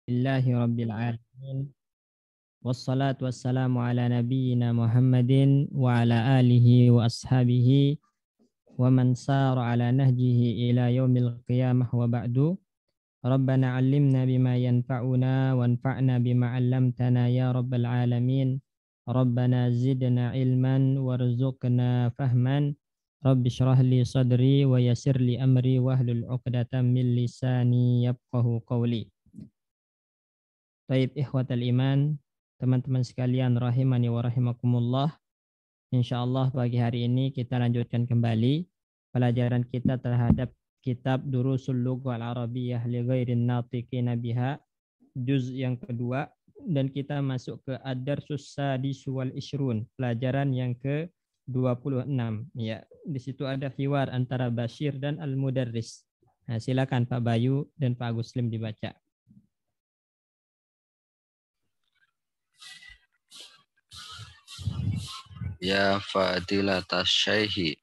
Lillahi Rabbil Alamin. Wassalatu wassalamu ala nabiyyina Muhammadin wa ala alihi wa ashabihi wa man sara ala nahjihi ila yaumil qiyamah wa ba'du. Rabbana 'allimna bima yanfa'una wanfa'na bima 'allamtana ya rabbal alamin. Rabbana zidna ilman warzuqna fahman. Rabbi shrah li sadri wa yassir li amri wahlul 'uqdatam min lisani yafqahu qawli. Taib ikhwatal iman, teman-teman sekalian rahimani wa rahimakumullah. Insyaallah pagi hari ini kita lanjutkan kembali pelajaran kita terhadap kitab Durusul Lughah Al-Arabiyyah li ghairin natiqina biha, juz yang kedua, dan kita masuk ke Ad-Darsus Sadis wal Ishrun, pelajaran yang ke-26. Ya, di situ ada hiwar antara Bashir dan Al-Mudarris. Nah, silakan Pak Bayu dan Pak Aguslim dibaca. Ya fadilatas syaihi,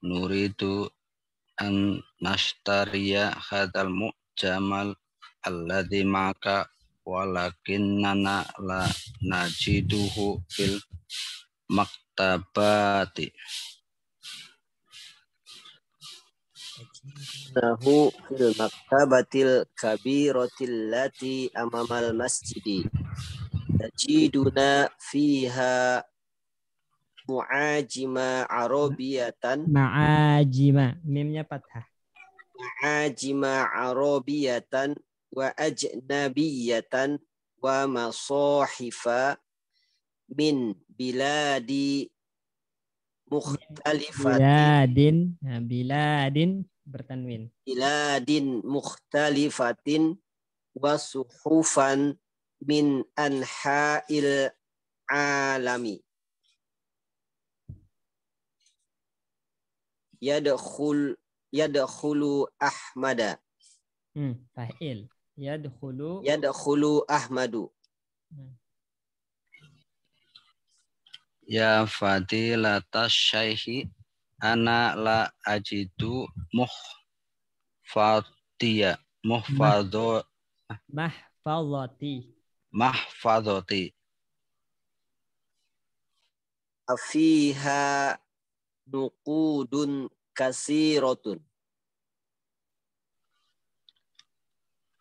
nuridu an nashtariya hadzal mu'jamal alladzi maka walakinnana la najiduhu fil maktabati. Nahu fil maktabatil kabiratil lati amamal masjidi. Tajiduna fiha mu'ajima arabiyatan. Ma'ajima, mimnya fathah. Mu'ajima arabiyatan wa ajnabiyatan wa masahifa min biladi mukhtalifatin. Biladin bertanwin. Biladin mukhtalifatin wa suhufan min anha'il alami. Yadkhulu Ahmada. Fa'il. Yadkhulu Ahmadu. Ya fadilatas syaihi, ana la ajidu mahfadhati. Afiha nuqudun kasiratun.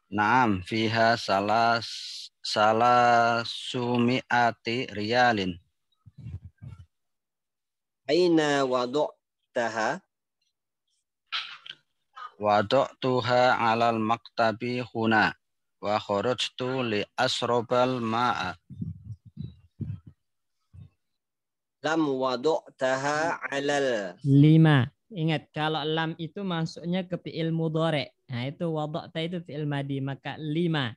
Naam, fiha salasumi'ati riyalin. Aina wadu'taha? Wadu'tuha alal maktabi huna wa kharajtu li asrobal ma'a. Lam wadu'taha alal lima. Ingat, kalau lam itu masuknya ke fi'il mudhari'. Nah, itu wadu'ta itu fi'il madi, maka lima.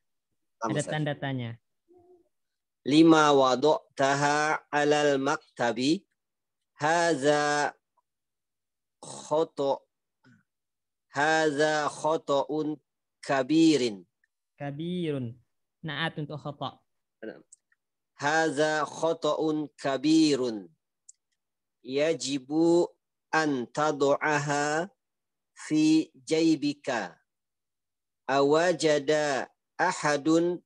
Ada tanda tanya. Lima wadu'taha alal maktabi. Hadza khoto'un kabirun. Na'at untuk khoto'. Hadza khoto'un kabirun. Yajibu an tadu'aha fi jaybika. Awajada ahadun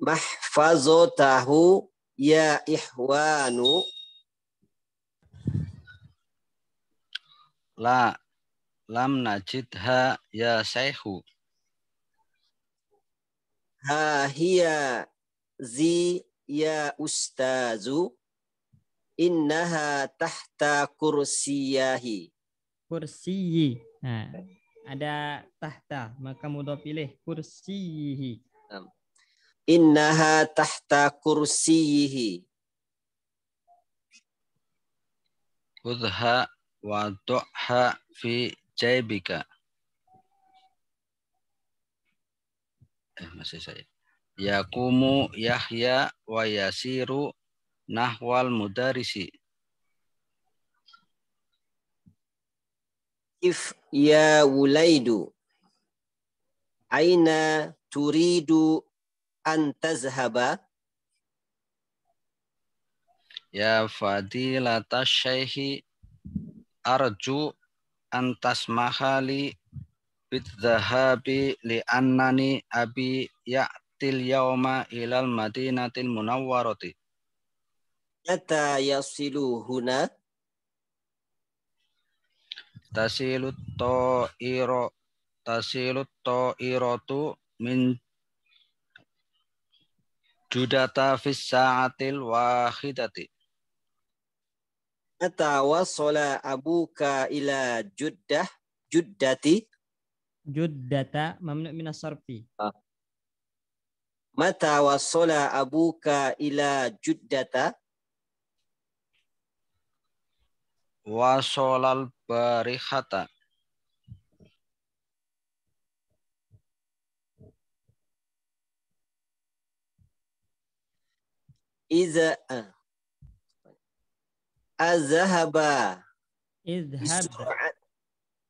mahfazotahu ya ihwanu. Lam najidha ya syaihu. Ha hiya zi ya ustazu. Innaha tahta kursiyahi. Kursiyi. Nah, ada tahta, maka mudah pilih kursiyihi. Innaha tahta kursiyihi. Khudha wa du'ha fi jaybika. Masih saya. Yakumu Yahya wa yasiru nahwal mudarisi. If ya wulaidu. Aina turidu an tazhaba. Ya fadilatas syaihi, arju antas mahali bidzahabi li annani abi ya'til yauma ilal madinatil munawwarati. Mata yasilu huna? Tasilut ta'iratu min judata fis sa'atil wahidati. Mata wasala abuka ila juddati? Juddata mamnu minas sarfi. Mata wasala abuka ila juddata? Wasolal barihata. Iza azhaba Idhab. bisur'at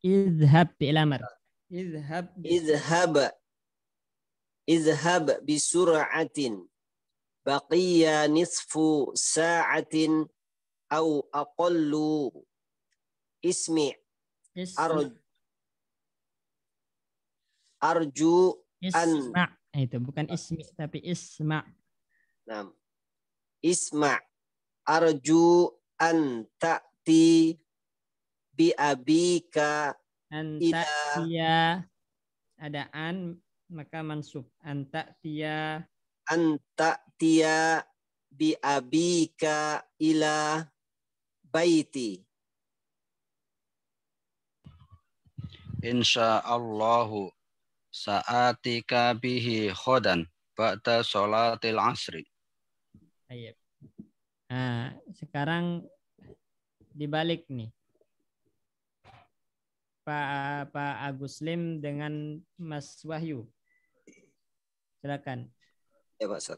Idhab fi'il amr. izhab bisur'atin baqiya nisfu sa'atin au aqallu ismi arju an Isma. Itu bukan ismi tapi isma. Nam. Isma arju an ta'ti bi abika Anta tia ada an maka mansub. Anta tia bi abika ila baiti. Insyaallahu sa'atika bihi khodan ba'da sholatil asri. Ayo. Nah, sekarang dibalik nih. Pak Agus Lim dengan Mas Wahyu. Silakan. Ya Pak Ustaz.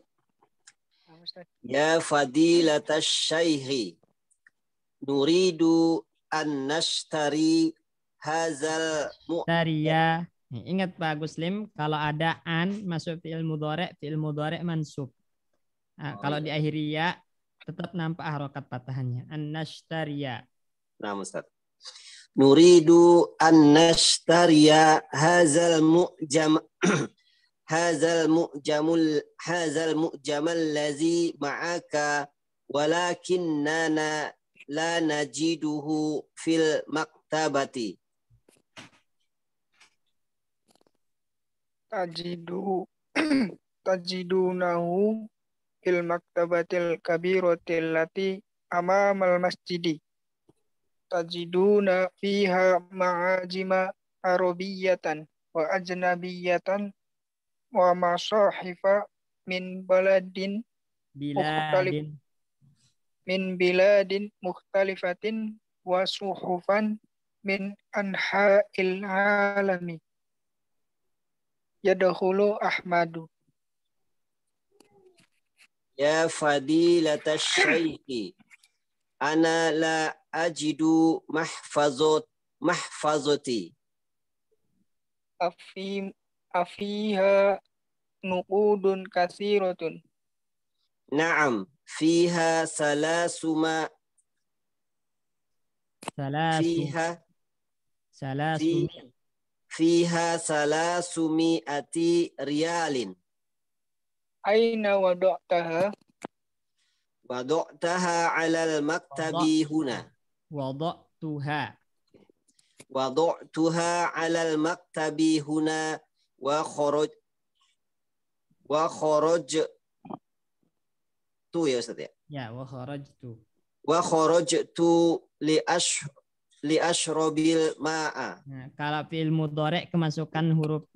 Ya fadilatas syaihi nuridu an nashtari hazal Taria. Ingat Pak Agus Lim, kalau ada an masuk fi'il mudhari' mansub. Nah, kalau diakhiri ya tetap nampak harokat patahannya. An-nashtariya. Nah, Ustaz. Nuridu an nashtariya hazal mu'jamal lazi ma'aka walakinnana la najiduhu fil maktabati. Tajidunahu fil maktabatil kabiratil lati amamal masjidi. Tajiduna fiha ma'ajima arabiyatan wa ajnabiyatan wa masahifa min biladin mukhtalifatin wa suhufan min anha'il alami. Yadkhulu Ahmadu. Ya fadilatash syaikhi ana la ajidu mahfazoti. Afiha nuqudun kasiratun. Naam, fiha salasumi ati riyalin. Aina wada'taha? Wada'taha 'alal maktabi huna. Wada'tuha 'alal maktabi huna wa kharajtu ya Ustaz ya. Ya, wa kharajtu. Wa kharajtu li ashrabil ma'a. Nah, kalau fi'il mudhari' kemasukan huruf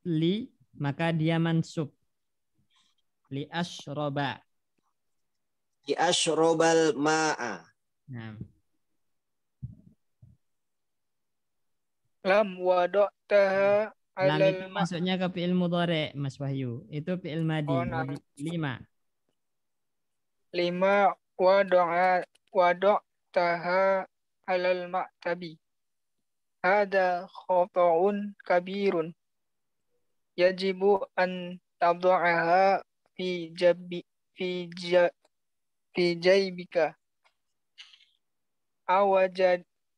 li maka dia mansub. Li ashraba. Li ashrabal ma'a. Nah. Lam wada'taha Lam itu masuknya ke fi'il mudhari' Mas Wahyu. Itu fi'il madi. Oh, 5 wada'taha alal maktabi. Hada khata'un kabirun. Yajibu an tad'aha fi jaybika.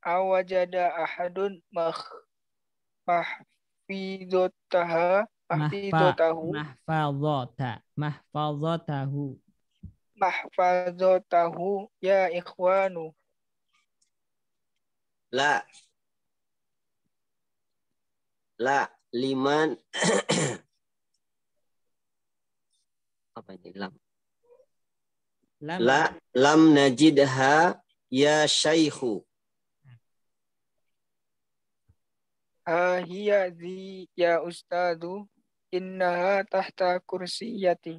awajada ahadun mahfidhotaha mahfadhotahu ya ikhwanu. La liman apa ini lam? Lam najidha ya syaikhu. Hiya zi ya ustadu innaha tahta kursiyihi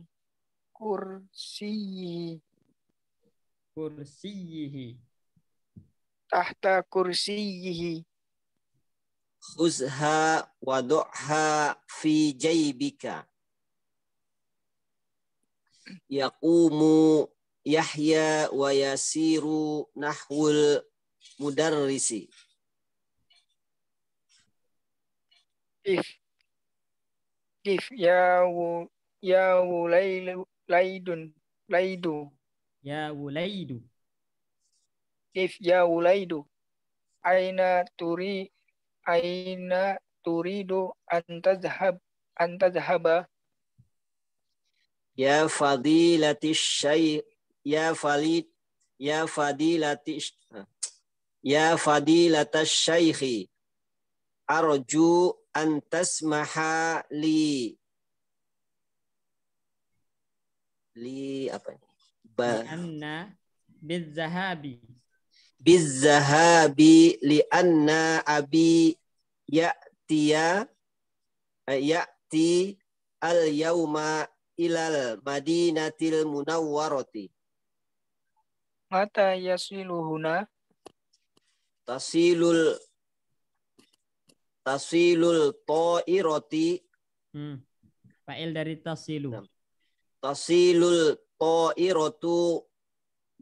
tahta kursiyihi. Khuzha wadu'ha fi jaybika. Yaqumu Yahya wa yasiru nahwul mudarrisi. Kif ya wulaidu Kif ya wulaidu aina turidu an tadhhaba. Ya fadilati syekh ya fadilata syekhi arju an tasmaha li apa ini? Anna bizzahabi li anna abi ya'ti al yauma ilal madinatil munawwarati. Mata yasiluhuna tasilul ta'irati. Fa'il dari tasilu. Tasilul ta'iratu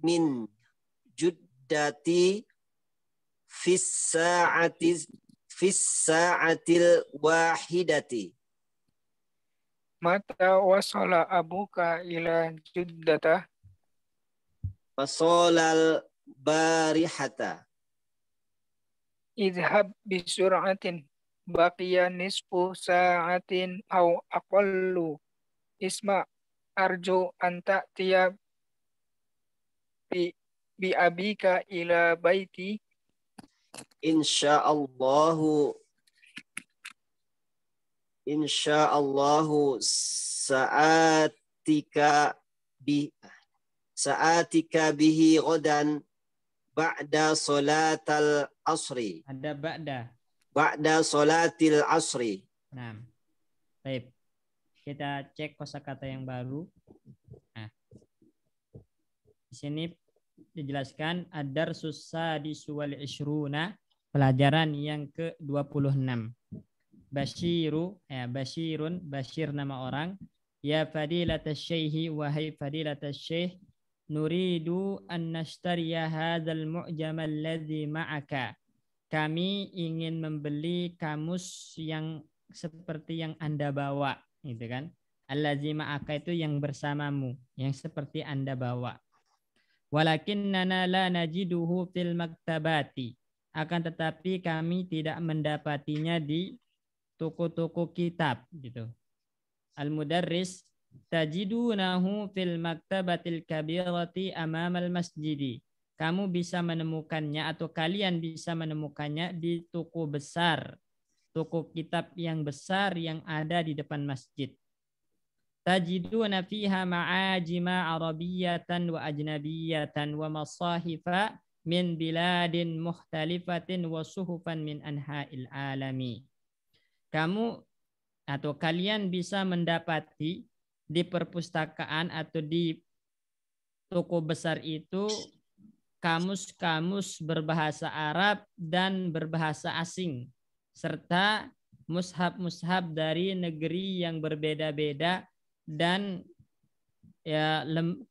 min juddati fis sa'atil wahidati. Mata wasala abuka ila juddata. Fasolal barihata. Idhab bisur'atin baqiya nisfu sa'atin au aqallu. Isma arju anta tiya bi abika ila baiti. Insyaallahu sa'atika bihi ghadan ba'da salatal asri. Ada Ba'da salatil asri. Nah, baik. Kita cek kosakata yang baru. Nah, di sini dijelaskan ad-darsus sadisu wal ishruna, pelajaran yang ke-26. Basyirun, Basyir nama orang. Ya fadilatas syekhi, wahai fadilatas syekh, nuridu an nashtariya hadzal mu'jam alladzi ma'aka. Kami ingin membeli kamus yang seperti yang Anda bawa, gitu kan? Alladzi ma'aka itu yang bersamamu, yang seperti Anda bawa. Walakinnana la najiduhu fil maktabati. Akan tetapi kami tidak mendapatinya di toko-toko kitab, gitu. Al-mudarris tajidunahu fil maktabatil kabirati amamal masjidi. Kamu bisa menemukannya atau kalian bisa menemukannya di toko besar, toko kitab yang besar yang ada di depan masjid. Tajiduna fiha ma'ajima arabiyatan wa ajnabiyatan wa masahifa min biladin mukhtalifatin wa suhufan min anha'il alami. Kamu atau kalian bisa mendapati di perpustakaan atau di toko besar itu kamus-kamus berbahasa Arab dan berbahasa asing, serta mushaf-mushaf dari negeri yang berbeda-beda dan ya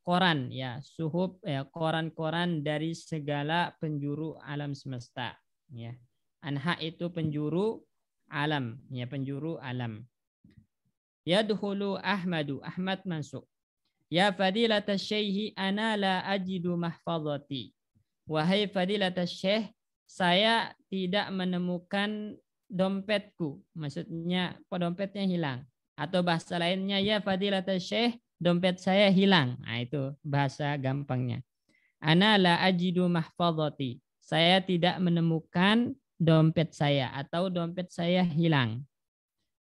koran, ya suhuf, ya koran-koran dari segala penjuru alam semesta, ya. Anha itu penjuru alam, ya penjuru alam. Yadkhulu Ahmadu, Ahmad masuk. Ya fadilatas syekhi ana la ajidu mahfazati. Wahai fadilatas syekh, saya tidak menemukan dompetku. Maksudnya dompetnya hilang. Atau bahasa lainnya, ya fadilatul syekh, dompet saya hilang. Nah, itu bahasa gampangnya. Ana la ajidu mahfazati. Saya tidak menemukan dompet saya atau dompet saya hilang.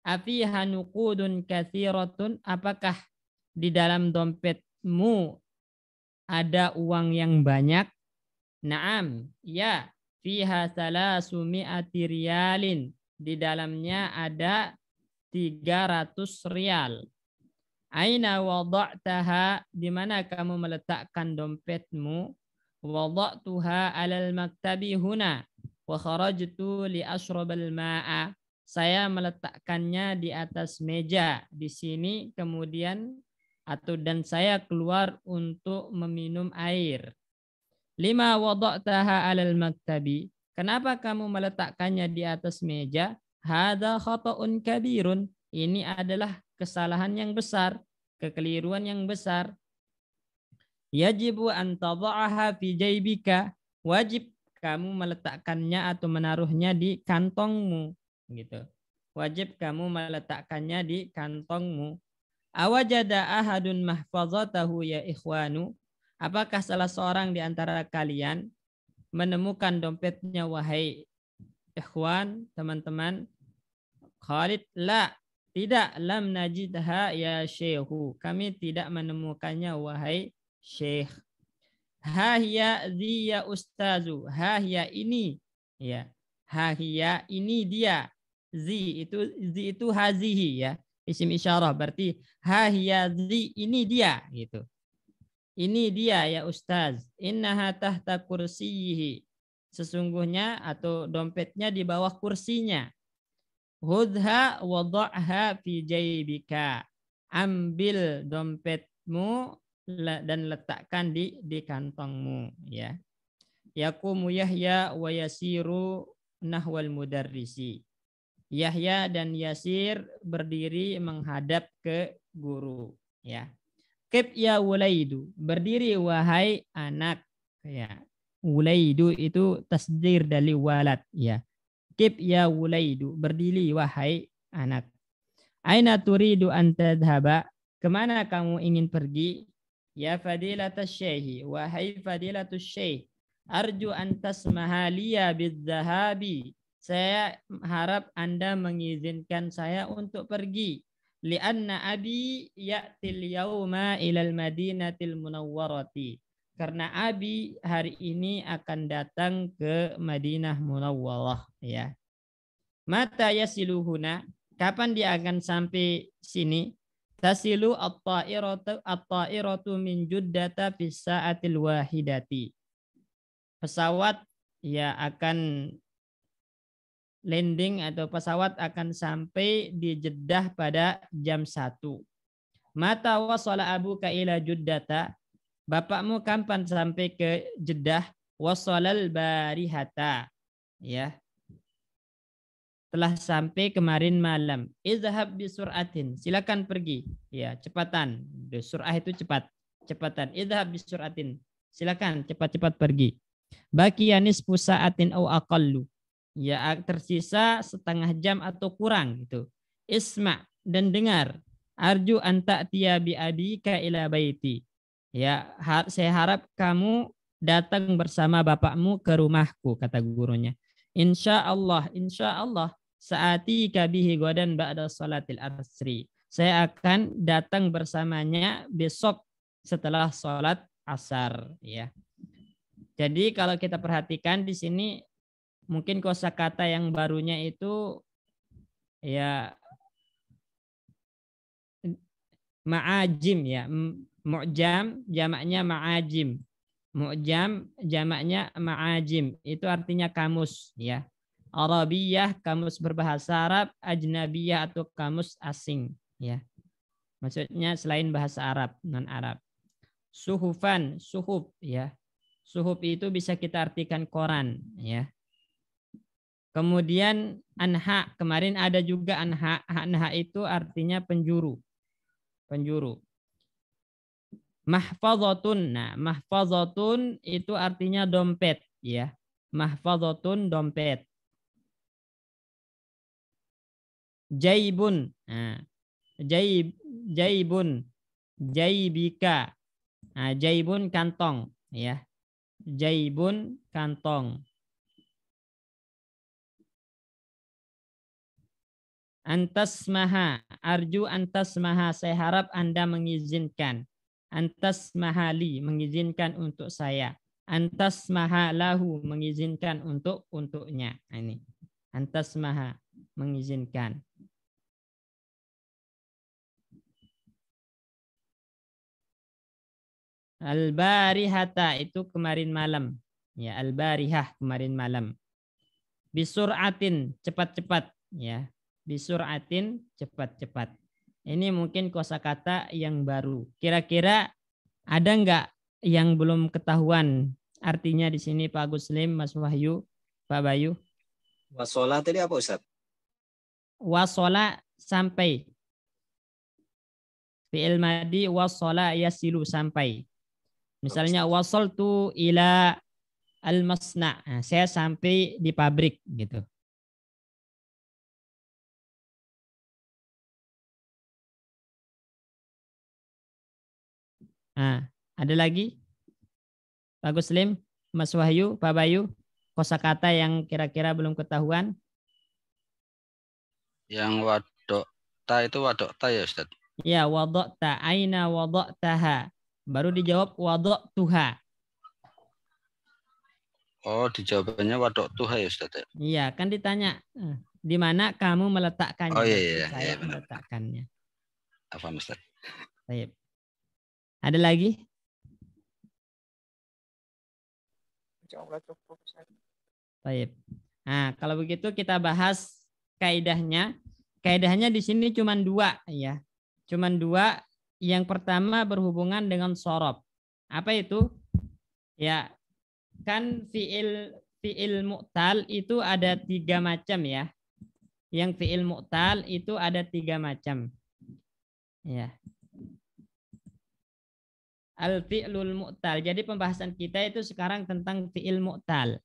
Afiha nuqudun katsiratun, apakah di dalam dompetmu ada uang yang banyak? Naam, ya. Fiha salasumi'ati riyalin. Di dalamnya ada 300 rial. Aina wada'taha, di mana kamu meletakkan dompetmu? Wada'tuha 'alal maktabi huna wa kharajtu li ashrabal ma'a. Saya meletakkannya di atas meja di sini, kemudian dan saya keluar untuk meminum air. Lima wada'taha 'alal maktabi. Kenapa kamu meletakkannya di atas meja? Hadza khata'un kabirun. Ini adalah kesalahan yang besar, kekeliruan yang besar. Yajibu an tadha'aha fi jaybika. Wajib kamu meletakkannya atau menaruhnya di kantongmu, gitu. Wajib kamu meletakkannya di kantongmu. Awajada ahadun mahfazatahu ya ikhwanu. Apakah salah seorang di antara kalian menemukan dompetnya, wahai ikhwan, teman-teman? Khalid, la, tidak. Lam najidha ya syekhu. Kami tidak menemukannya, wahai syekh. Hahiya ziya ustazu. Hahiya ini, ya. Hahiya ini dia. Zi itu hazihi, ya. Isim isyarah, berarti hahiya zi, ini dia, gitu. Ini dia ya ustaz. Innaha tahta kursiyihi. Sesungguhnya atau dompetnya di bawah kursinya. Hudha wada'ha fi jaybika. Ambil dompetmu dan letakkan di kantongmu, ya. Yaqumu Yahya wa yasiru nahwal mudarrisi. Yahya dan Yasir berdiri menghadap ke guru, ya. Qif ya wulaidu, berdiri wahai anak, ya. Wulaidu itu tasdhir dari walad, ya. Qif ya wulaidu, berdiri wahai anak. Aina turidu an tadhhaba, kemana kamu ingin pergi? Ya fadilatus syekh, wahai fadilatus syekh, arju an tasmaha liya bidzahabi. Saya harap Anda mengizinkan saya untuk pergi. Lianna abi ya'til yauma ilal madinatil munawwarati. Karena abi hari ini akan datang ke Madinah Munawwarah, ya. Mata yasiluhuna, kapan dia akan sampai sini? Tasilu at-ta'iratu min Juddata fi sa'atil wahidati. Pesawat ya akan landing atau pesawat akan sampai di Jeddah pada jam 1. Mata wasala abuka ila Juddata, bapakmu kapan sampai ke Jeddah? Wasalal barihata, ya. Telah sampai kemarin malam. Izhab bisur'atin, silakan pergi, ya, cepatan. Sur'ah itu cepat, cepatan. Izhab bisur'atin, silakan cepat-cepat pergi. Baqiyanis pusaatin au aqallu, ya, tersisa setengah jam atau kurang, gitu. Isma, dan dengar. Arju anta tiya bi abika ila baiti, ya, saya harap kamu datang bersama bapakmu ke rumahku, kata gurunya. Insya Allah saati kabihi godan ba'da salatil asri, saya akan datang bersamanya besok setelah salat asar, ya. Jadi kalau kita perhatikan di sini mungkin kosakata yang barunya itu ya ma'ajim, ya. Mu'jam jamaknya ma'ajim. Mu'jam jamaknya ma'ajim. Itu artinya kamus, ya. Arabiyah kamus berbahasa Arab, ajnabiyah atau kamus asing, ya. Maksudnya selain bahasa Arab, non Arab. Suhufan, suhuf, ya. Suhuf itu bisa kita artikan koran, ya. Kemudian anha, kemarin ada juga anha. Anha itu artinya penjuru. Penjuru. Mahfazatun. Nah, mahfazatun itu artinya dompet, ya. Mahfadhatun dompet. Jaibun. Nah, jaibun. Jaibika. Nah, jaibun kantong, ya. Jaibun kantong. Antas maha, arju antas maha, saya harap Anda mengizinkan. Antas mahali, mengizinkan untuk saya. Antas maha lahu, mengizinkan untuknya. Nah, ini. Antas maha, mengizinkan. Al-barihata itu kemarin malam. Ya, al-barihah kemarin malam. Bisuratin cepat-cepat, ya. Bisuratin cepat-cepat. Ini mungkin kosakata yang baru. Kira-kira ada enggak yang belum ketahuan artinya di sini Pak Guslim, Mas Wahyu, Pak Bayu? Wasola tadi apa Ustaz? Wasola sampai. Fi'il madi wasola yasilu sampai. Misalnya wasoltu ila al-masna'. Nah, saya sampai di pabrik gitu. Nah, ada lagi? Pak Guslim, Mas Wahyu, Pak Bayu, kosakata yang kira-kira belum ketahuan? Yang wadokta itu wadokta ya Ustaz? Ya, wadokta, aina wadoktaha. Baru dijawab wadoktuha. Oh, dijawabannya wadoktuha ya Ustaz? Iya, kan ditanya di mana kamu meletakkannya? Oh iya, Saya benar. meletakkannya. Apa Ustaz? Baik. Ada lagi? Baik. Nah, kalau begitu kita bahas kaidahnya. Kaidahnya di sini cuma dua, ya. Cuma dua. Yang pertama berhubungan dengan sorob. Apa itu? Ya, kan fiil mu'tal itu ada 3 macam, ya. Yang fiil mu'tal itu ada 3 macam. Ya. Al-fi'lul mu'tal. Jadi pembahasan kita itu sekarang tentang fi'il mu'tal.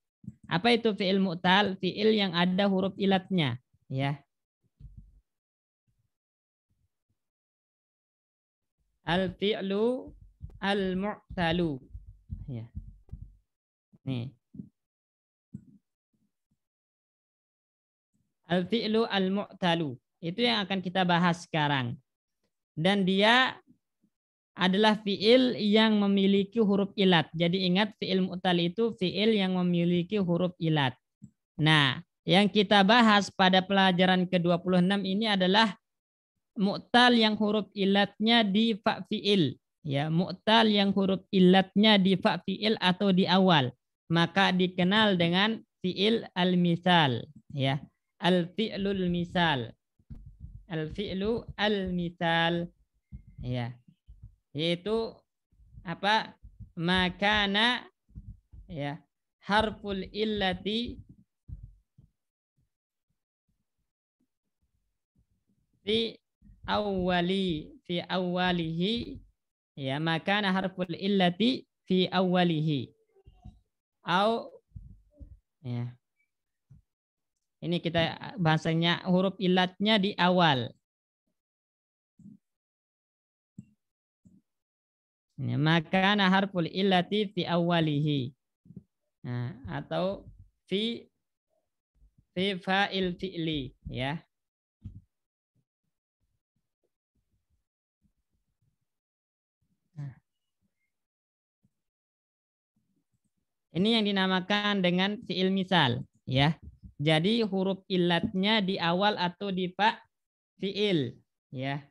Apa itu fi'il mu'tal? Fi'il yang ada huruf ilatnya, ya. Al-fi'lu al-mu'talu. Ya. Nih. Al-fi'lu al-mu'talu. Itu yang akan kita bahas sekarang. Dan dia adalah fi'il yang memiliki huruf ilat. Jadi ingat fi'il mu'tal itu fi'il yang memiliki huruf ilat. Nah, yang kita bahas pada pelajaran ke-26 ini adalah mu'tal yang huruf ilatnya di fa fi'il. Ya, mu'tal yang huruf ilatnya di fa fi'il atau di awal. Maka dikenal dengan fi'il al-misal. Ya, al-fi'lul misal. Al-fi'lu al-misal. Ya. Yaitu apa? Makana ya harful illati fi awwalihi ya, makana harful illati fi awwalihi au ya. Ini kita bahasanya huruf illatnya di awal. Maka harful illati fi awwalihi. Nah, atau fi fa'il fi'li, ya. Nah. Ini yang dinamakan dengan fi'il misal, ya. Jadi huruf illatnya di awal atau di fa fi'il, ya.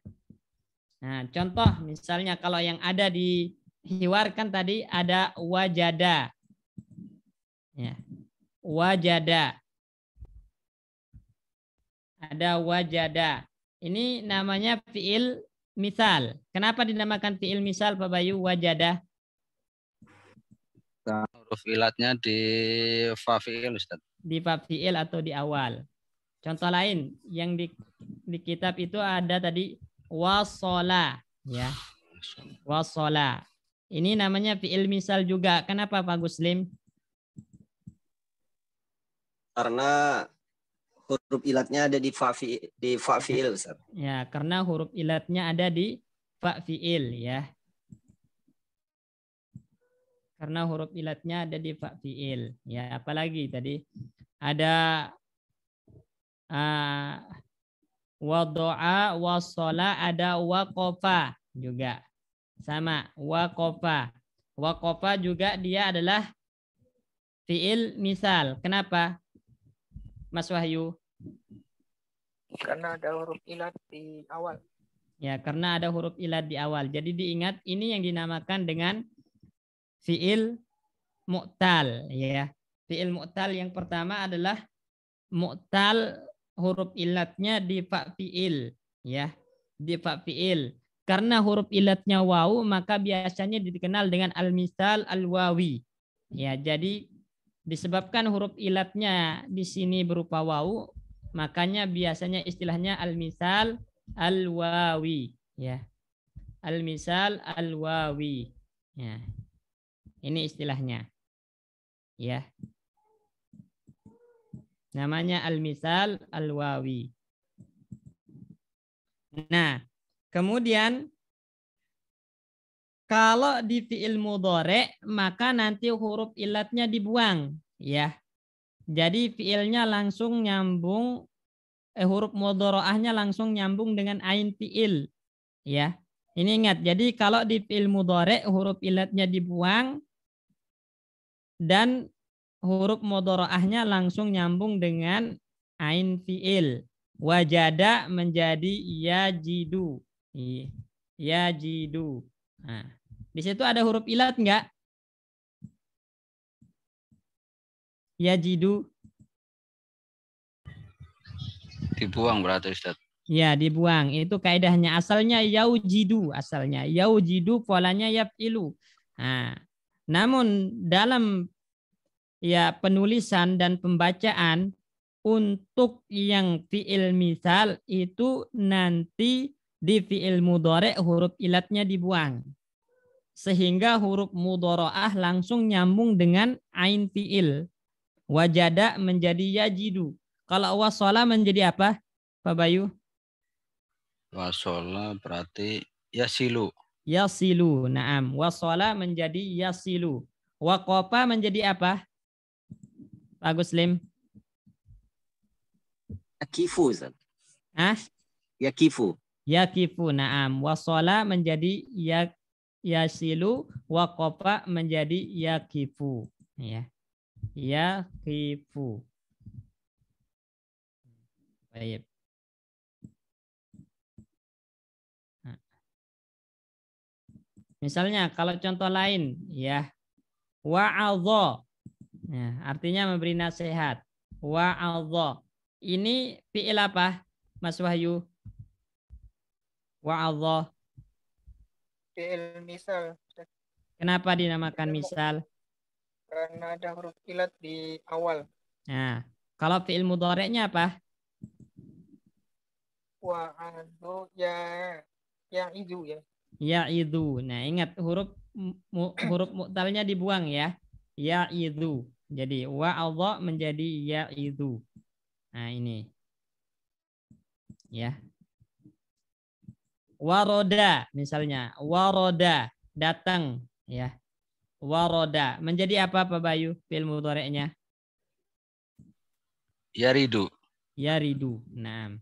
Nah, contoh misalnya kalau yang ada di hiwar kan tadi ada wajada. Ya. Wajada. Ada wajada. Ini namanya fi'il misal. Kenapa dinamakan fi'il misal Pak Bayu wajada? Huruf ilatnya di fa fi'il Ustaz. Di fa fi'il atau di awal. Contoh lain yang di kitab itu ada tadi wasola, ya. Wasola. Ini namanya fi'il misal juga. Kenapa Pak Guslim? Karena huruf ilatnya ada di fa fiil, Ustaz. Ya, karena huruf ilatnya ada di fa fiil ya. Karena huruf ilatnya ada di fa fiil. Ya, apalagi tadi ada wadoa, wasola, ada waqofa juga. Sama, waqofa. Waqofa juga dia adalah fiil misal. Kenapa? Mas Wahyu? Karena ada huruf ilat di awal. Ya, karena ada huruf ilat di awal. Jadi diingat ini yang dinamakan dengan fiil mu'tal ya. Fiil mu'tal yang pertama adalah mu'tal huruf ilatnya di fa fiil ya. Di fa fiil. Karena huruf ilatnya wawu maka biasanya dikenal dengan al-misal al-wawi. Ya, jadi disebabkan huruf ilatnya di sini berupa wawu, makanya biasanya istilahnya al-misal al-wawi ya. Al-misal al-wawi. Ya. Ini istilahnya. Ya. Namanya al-misal al-wawi. Nah, kemudian kalau di fi'il mudhari' maka nanti huruf ilatnya dibuang ya. Jadi fi'ilnya langsung nyambung huruf mudhari'ahnya langsung nyambung dengan ain fi'il ya. Ini ingat, jadi kalau di fi'il mudhari' huruf ilatnya dibuang dan huruf mudhari'ahnya langsung nyambung dengan ain fi'il. Wajada menjadi yajidu. Yajidu. Nah, di situ ada huruf ilat enggak? Yajidu. Dibuang berarti Ustaz. Ya, dibuang. Itu kaidahnya. Asalnya yaujidu. Asalnya yaujidu, polanya yaf'ilu. Nah, namun dalam ya penulisan dan pembacaan untuk yang fi'il misal itu nanti di fi'il mudhari' huruf ilatnya dibuang. Sehingga huruf mudhara'ah langsung nyambung dengan ain fi'il. Wajada menjadi yajidu. Kalau wasala menjadi apa, Pak Bayu? Wasola berarti yasilu. Yasilu. Naam. Wasala menjadi yasilu. Waqafa menjadi apa, Pak Guslim? Yakifu, Ustaz. Ah? Yakifu. Yakifu. Naam. Wasala menjadi yasilu. Waqafa menjadi yakifu. Ya. Yakifu. Baik. Misalnya kalau contoh lain ya, wa'adha. Ya, artinya memberi nasihat. Wa'adha. Ini fi'il apa, Mas Wahyu? Wa'adha. Fi'il misal. Kenapa dinamakan misal? Karena ada huruf ilat di awal. Nah, kalau fi'il mudhari'nya apa? Wa'adu ya itu ya. Ya'idu. Nah, ingat huruf mu'talnya dibuang ya. Ya'idu. Jadi wa'adha menjadi ya'idu. Nah, ini. Ya. Waroda misalnya. Waroda, datang ya. Waroda menjadi apa Pak Bayu fi'il mudhari'nya? Yaridu. Yaridu. Nah,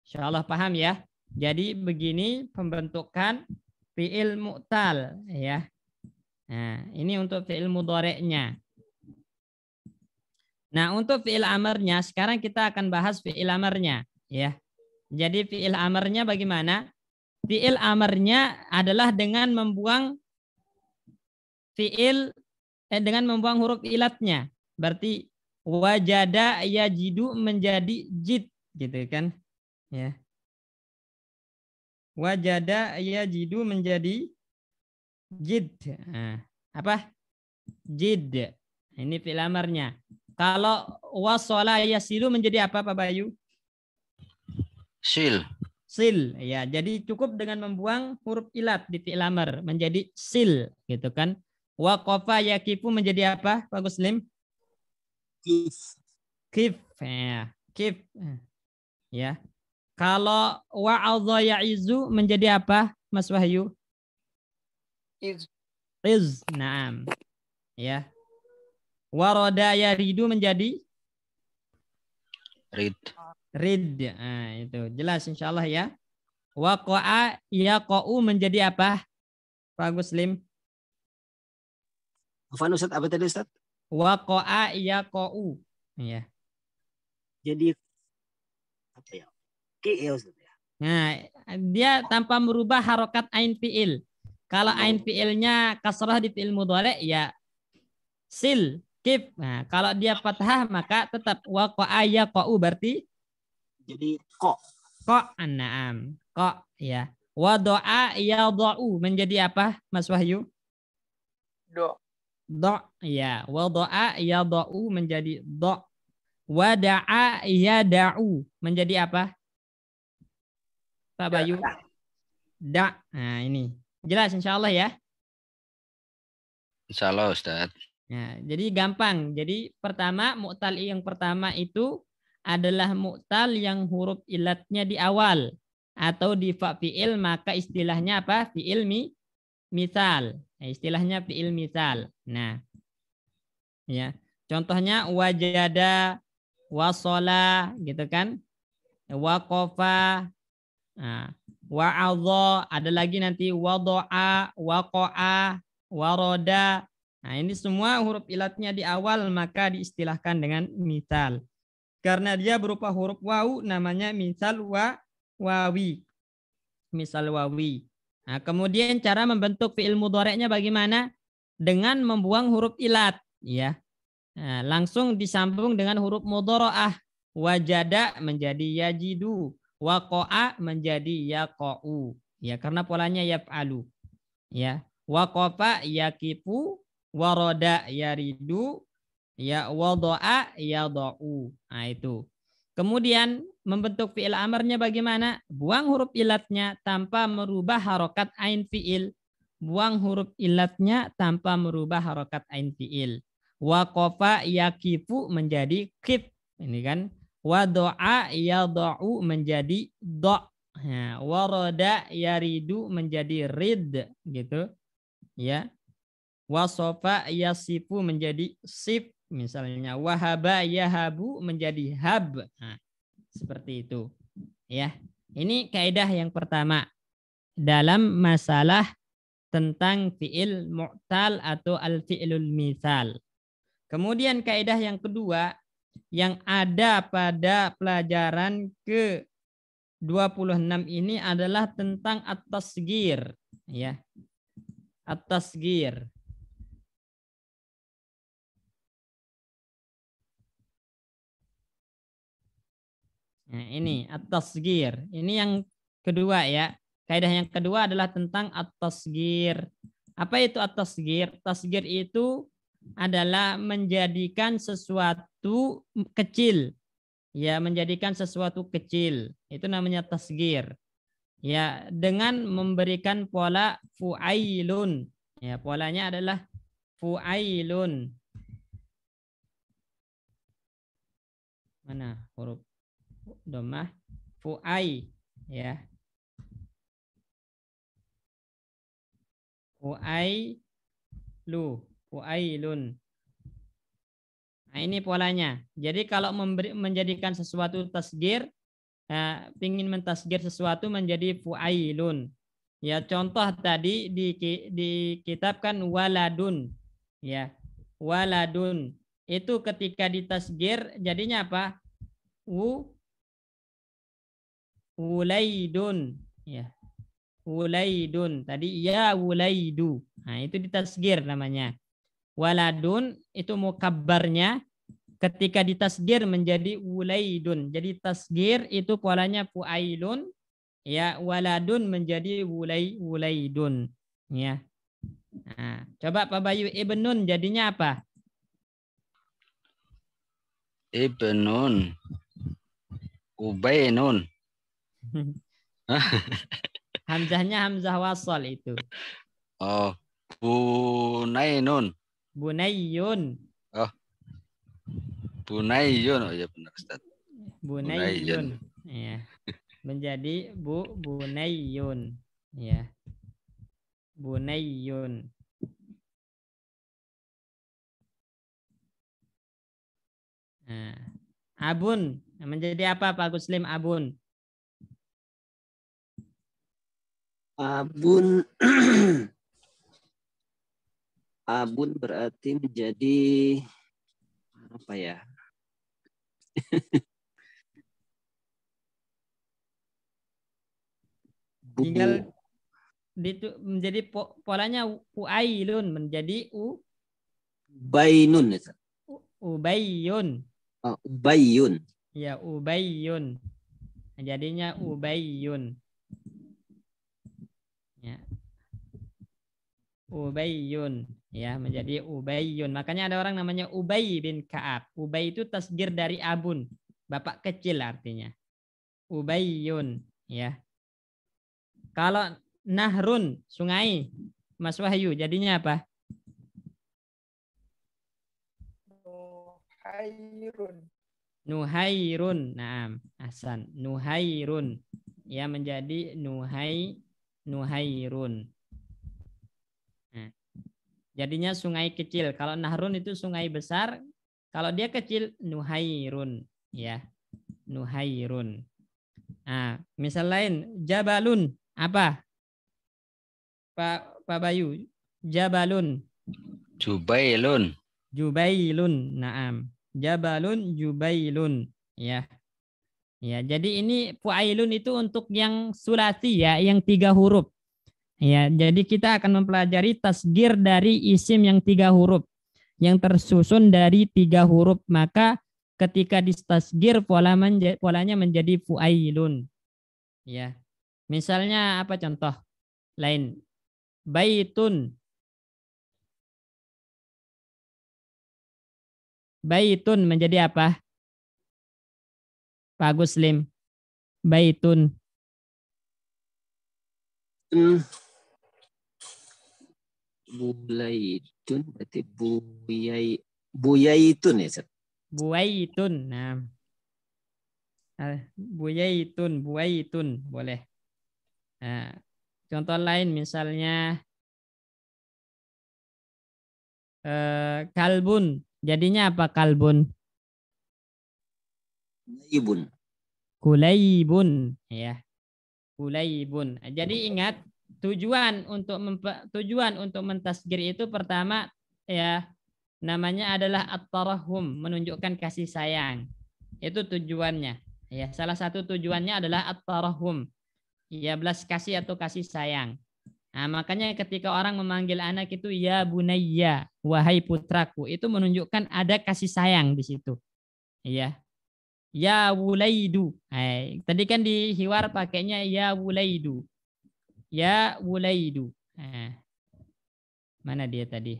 insyaallah paham ya. Jadi begini pembentukan fi'il mu'tal ya. Nah, ini untuk fi'il mudhari'nya. Nah, untuk fi'il amarnya sekarang kita akan bahas fi'il amarnya ya. Jadi fi'il amarnya bagaimana? Fi'il amarnya adalah dengan membuang fi'il dengan membuang huruf ilatnya. Berarti wajada yajidu menjadi jid gitu kan? Ya. Wajada yajidu menjadi jid. Nah, apa? Jid. Ini fi'il amarnya. Kalau wasala yasilu menjadi apa Pak Bayu? Sil. Sil. Ya, jadi cukup dengan membuang huruf ilat di fi'il amar menjadi sil gitu kan. Waqafa yakifu menjadi apa Pak Guslim? Kif. Kif. Kif. Ya. Kalau wa'adha ya'izu menjadi apa, Mas Wahyu? Iz. Iz. Naam. Ya. Warada yaridu menjadi Rid. rid. Nah, itu jelas insyaallah ya. Waqa'a yaqa'u menjadi apa, Pak Muslim? Afan Ustaz, apa tadi Ustaz? Waqa'a yaqa'u. Ya. Jadi apa ya? Ki ya Ustaz ya. Nah, dia tanpa merubah harokat ain fi'il. Kalau ain fi'ilnya kasrah di fi'il mudhari ya sil, kif. Nah, kalau dia fathah maka tetap waqa'a yaqa'u berarti Jadi kok. Na'am. Ya. Wada'a yada'u menjadi apa, Mas Wahyu? Do. Ya. Wada'a yada'u menjadi do. Wada'a yada'u menjadi apa, Pak Bayu? Da. Nah, ini. Jelas insyaallah ya. Insyaallah Ustaz. Nah, jadi gampang. Jadi pertama mu'tal yang pertama itu adalah mu'tal yang huruf ilatnya di awal atau di fa fi'il, maka istilahnya apa? Fi'il misal. Nah, istilahnya fi'il misal. Nah, ya. Contohnya wajada, wasola, gitu kan? Waqafa, nah, wa'adha, ada lagi nanti wado'a, waqa'a, waroda. Nah, ini semua huruf ilatnya di awal maka diistilahkan dengan misal. Karena dia berupa huruf wawu namanya misal wawi. Misal wawi. Nah, kemudian cara membentuk fi'il mudhari'nya bagaimana? Dengan membuang huruf ilat, ya. Nah, langsung disambung dengan huruf mudhara'ah. Wajada menjadi yajidu, waqa'a menjadi yaqa'u. Ya, karena polanya yaf'alu. Ya. Waqafa yaqifu, waroda yaridu, ya wada'a yada'u. Nah, itu. Kemudian membentuk fi'il amarnya bagaimana? Buang huruf ilatnya tanpa merubah harokat ain fi'il. Buang huruf ilatnya tanpa merubah harokat ain fi'il. Waqafa yaqifu menjadi qif. Ini kan. Wada'a yada'u menjadi do'. Nah, waroda yaridu menjadi rid, gitu. Ya. Wasofa yasifu menjadi sif, misalnya wahaba yahabu menjadi hab. Nah, seperti itu. Ya. Ini kaidah yang pertama dalam masalah tentang fi'il mu'tal atau al-fi'lul misal. Kemudian kaidah yang kedua yang ada pada pelajaran ke-26 ini adalah tentang at-tasghir, ya. At-tasghir. Nah, ini at-tasghir. Ini yang kedua ya. Kaidah yang kedua adalah tentang at-tasghir. Apa itu at-tasghir? Tasghir itu adalah menjadikan sesuatu kecil. Ya, menjadikan sesuatu kecil. Itu namanya tasghir. Ya, dengan memberikan pola fu'ailun. Ya, polanya adalah fu'ailun. Mana huruf dhammah? Fu'ai, ya. Fu'ailun. Nah, ini polanya. Jadi kalau menjadikan sesuatu tasghir, ingin mentasghir sesuatu menjadi fu'ailun. Ya, contoh tadi di kitab kan waladun. Ya. Waladun. Itu ketika ditasghir jadinya apa? Wulaidun, ya. Wulaidun. Tadi ya wulaidu. Nah, itu ditasghir namanya. Waladun itu mukabbarnya ketika ditasghir menjadi wulaidun. Jadi tasghir itu polanya fuailun, ya, waladun menjadi wulaidun, ya. Nah, coba Pak Bayu, ibnun jadinya apa? Ibnun. Ubainun. Hamzahnya hamzah wasal itu. Oh, Bunainun. Bunayyun. Oh, Bunayyun. Oh ya benar Ustaz. Bunayyun. Ya. Menjadi Bunayyun. Ya. Bunayyun. Nah, abun menjadi apa Pak Guslim? Abun. Abun. Abun berarti menjadi apa ya? Tinggal menjadi polanya uailun menjadi Bainun. ubayyun. Ubayyun. Ya, ubayyun. Jadinya ubayyun. Ya. Ubayyun, ya, menjadi ubayyun. Makanya ada orang namanya Ubay bin Ka'ab. Ubay itu tasgir dari abun, bapak kecil artinya. Ubayyun, ya. Kalau nahrun, sungai, Mas Wahyu, jadinya apa? Nuhairun. Nuhairun. Naam, Hasan. Nuhairun. Ya, menjadi Nuhairun. Nah, jadinya sungai kecil. Kalau nahrun itu sungai besar. Kalau dia kecil, Nuhairun. Ya, Nuhairun. Nah, misal lain, Jabalun. Apa? Pak Bayu. Jabalun. Jubailun. Jubailun. Naam. Jabalun, Jubailun. Ya. Ya, jadi ini fuailun itu untuk yang sulasi ya, yang 3 huruf. Ya, jadi kita akan mempelajari tasgir dari isim yang 3 huruf, yang tersusun dari 3 huruf. Maka ketika distasgir polanya menjadi fuailun. Ya, misalnya apa contoh lain? Baitun. Baitun menjadi apa? Pak Guslim. Baitun. Bulaitun berarti buyaitun ya, Ustaz? Buaitun. Nah. Buaitun boleh. Nah, contoh lain misalnya kalbun. Jadinya apa kalbun? Ibun. Kulaibun, ya. Kulaibun. Jadi ingat tujuan untuk mentasgir itu pertama ya namanya adalah at-tarahum, menunjukkan kasih sayang. Itu tujuannya. Ya, salah satu tujuannya adalah at-tarahum. Ya, belas kasih atau kasih sayang. Nah, makanya ketika orang memanggil anak itu ya bunayya, wahai putraku, itu menunjukkan ada kasih sayang di situ. Ya. Ya wulaidu. Tadi kan di hiwar pakainya ya wulaidu. Ya wulaidu. Mana dia tadi?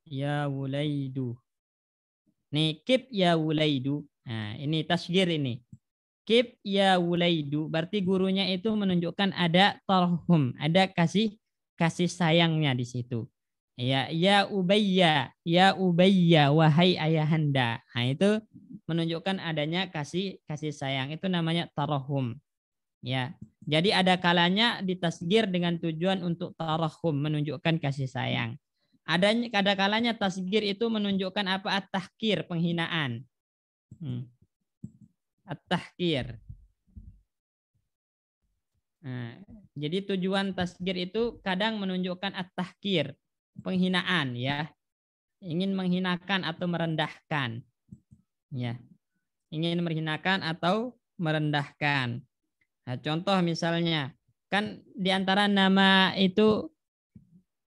Ya wulaidu. Nih, kip ya wulaidu. Nah, ini tasgir ini. Kip ya wulaidu. Berarti gurunya itu menunjukkan ada tarhum, ada kasih sayangnya di situ. Ya Ubayya, wahai ayahanda. Nah, itu menunjukkan adanya kasih sayang. Itu namanya tarahum. Ya. Jadi ada kalanya ditasgir dengan tujuan untuk tarahum, menunjukkan kasih sayang. Ada kalanya tasgir itu menunjukkan apa? At-tahkir, penghinaan. At-tahkir. Nah, jadi tujuan tasgir itu kadang menunjukkan at-tahkir, penghinaan ya, ingin menghinakan atau merendahkan ya, ingin menghinakan atau merendahkan. Nah, contoh misalnya kan diantara nama itu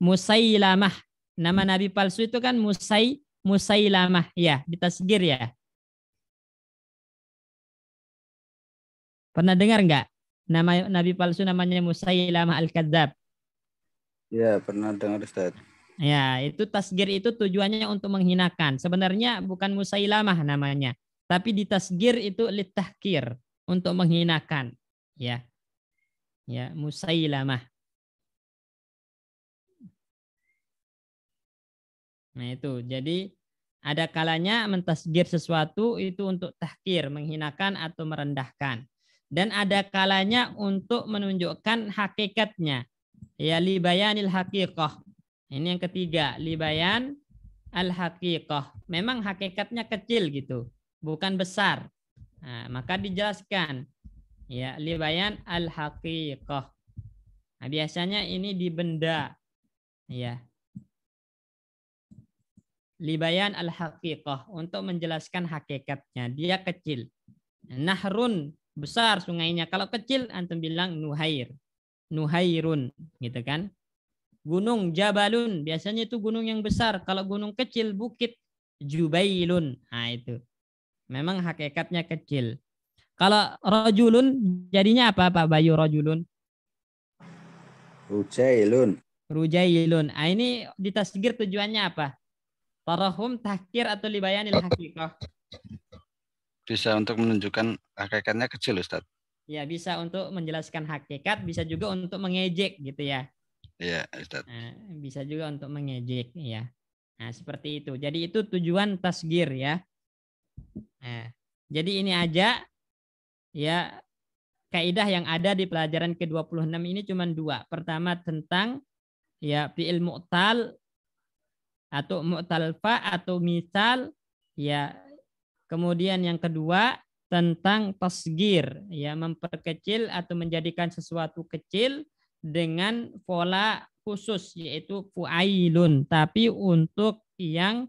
Musailamah, nama nabi palsu itu kan Musailamah ya, ditasgir ya. Pernah dengar nggak nama nabi palsu namanya Musailamah al-Kadzab? Ya, pernah dengar Ustaz. Ya, itu tasgir itu tujuannya untuk menghinakan. Sebenarnya bukan Musailamah namanya, tapi ditasgir itu litahkir, untuk menghinakan. Ya. Ya, Musailamah. Nah itu, jadi ada kalanya mentasgir sesuatu itu untuk tahkir, menghinakan atau merendahkan. Dan ada kalanya untuk menunjukkan hakikatnya. Ya, libayanil haqiqah. Ini yang ketiga, libayan al-haqiqah. Memang hakikatnya kecil gitu, bukan besar. Nah, maka dijelaskan. Ya, libayan al-haqiqah. Nah, biasanya ini di benda. Ya. Libayan al-haqiqah, untuk menjelaskan hakikatnya. Dia kecil. Nahrun, besar sungainya. Kalau kecil antum bilang nuhair. Nuhairun, gitu kan? Gunung Jabalun, biasanya itu gunung yang besar. Kalau gunung kecil, bukit Jubailun. Nah itu. Memang hakikatnya kecil. Kalau rajulun jadinya apa Pak Bayu, rajulun? Rujailun. Rujailun. Nah, ini ditasgir tujuannya apa? Tarahum, tahkir, atau libayanil haqiqah? Bisa untuk menunjukkan hakikatnya kecil, Ustaz. Ya, bisa untuk menjelaskan hakikat, bisa juga untuk mengejek gitu ya. Iya, Ustaz. Nah, bisa juga untuk mengejek ya. Nah, seperti itu. Jadi itu tujuan tasgir ya. Nah, jadi ini aja ya kaidah yang ada di pelajaran ke-26 ini cuma dua. Pertama tentang ya fi'il mu'tal atau mu'tal fa atau misal ya. Kemudian yang kedua tentang tasgir ya, memperkecil atau menjadikan sesuatu kecil dengan pola khusus yaitu fu'ailun, tapi untuk yang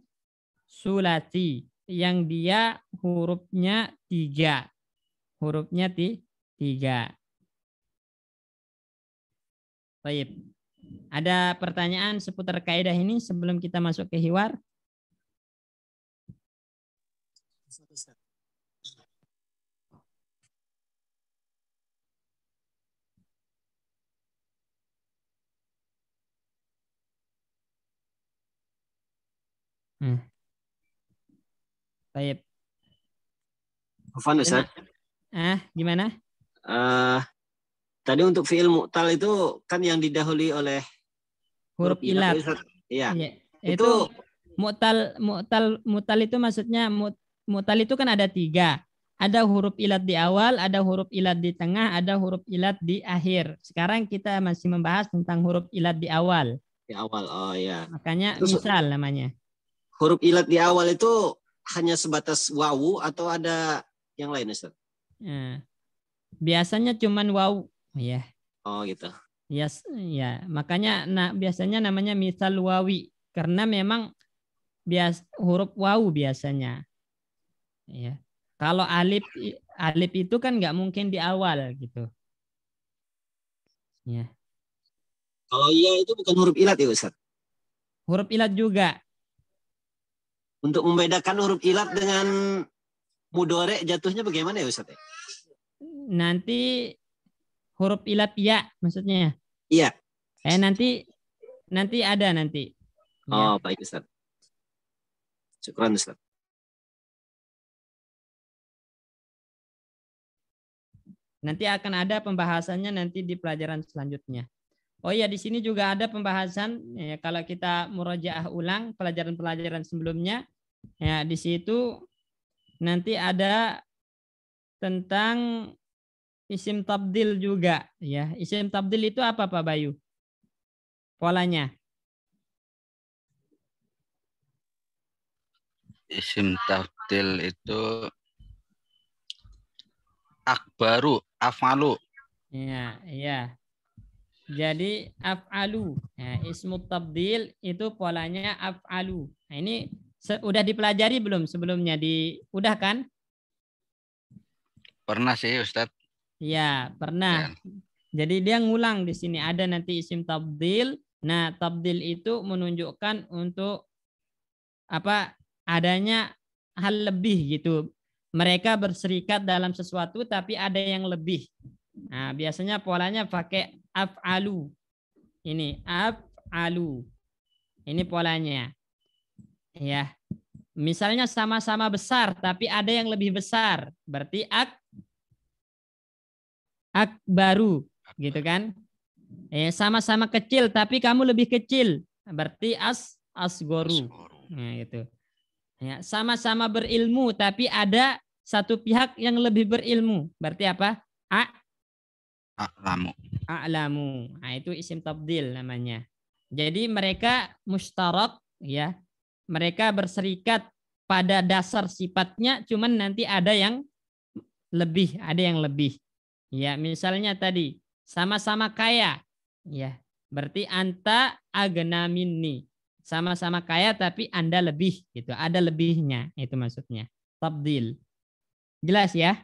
sulasi yang dia hurufnya 3. Hurufnya 3. Baik. Ada pertanyaan seputar kaidah ini sebelum kita masuk ke hiwar? Baik. Afwan Ustaz. Gimana? Tadi untuk fi'il mu'tal itu kan yang didahului oleh Huruf ilat. Iya. Ya, itu mu'tal itu maksudnya mu'tal itu kan ada 3. Ada huruf ilat di awal, ada huruf ilat di tengah, ada huruf ilat di akhir. Sekarang kita masih membahas tentang huruf ilat di awal. Di awal, oh ya. Makanya Terus, misal namanya. Huruf ilat di awal itu hanya sebatas wawu atau ada yang lain, Ustaz? Nah, biasanya cuman wawu, ya. Oh gitu. Yes, ya, makanya biasanya namanya misal wawi karena memang huruf wawu biasanya. Ya. Kalau alif itu kan nggak mungkin di awal gitu. Ya. Kalau iya itu bukan huruf ilat ya Ustaz? Huruf ilat juga. Untuk membedakan huruf ilat dengan mudhore jatuhnya bagaimana ya Ustaz? Nanti huruf ilat ya maksudnya. Iya. Nanti ada nanti. Oh, ya. Baik Ustaz. Syukran Ustaz. Nanti akan ada pembahasannya nanti di pelajaran selanjutnya. Oh iya, di sini juga ada pembahasan ya, kalau kita murajaah ulang pelajaran-pelajaran sebelumnya ya, di situ nanti ada tentang isim tabdil juga ya. Isim tabdil itu apa Pak Bayu? Polanya. Isim tabdil itu akbaru, af'alu. Ya, iya. Jadi af'alu. Ya, ismu tabdil itu polanya af'alu. Nah, ini udah dipelajari belum sebelumnya? Udah kan? Pernah sih Ustadz. Ya, pernah. Ya. Jadi dia ngulang di sini ada nanti isim tabdil. Nah, tabdil itu menunjukkan untuk apa? Adanya hal lebih gitu. Mereka berserikat dalam sesuatu tapi ada yang lebih. Nah, biasanya polanya pakai af'alu. Ini af'alu. Ini polanya. Ya. Misalnya sama-sama besar tapi ada yang lebih besar. Berarti akbaru, gitu kan? Sama-sama kecil tapi kamu lebih kecil. Berarti asgoru. Nah, gitu. Ya, sama-sama berilmu tapi ada satu pihak yang lebih berilmu. Berarti apa? A'lamu. A'lamu. Nah, itu isim tabdil namanya. Jadi mereka mustarak ya. Mereka berserikat pada dasar sifatnya, cuman nanti ada yang lebih, ada yang lebih. Ya, misalnya tadi sama-sama kaya. Ya, berarti anta agna minni. Sama-sama kaya tapi Anda lebih gitu. Ada lebihnya, itu maksudnya. Tabdil. Jelas ya?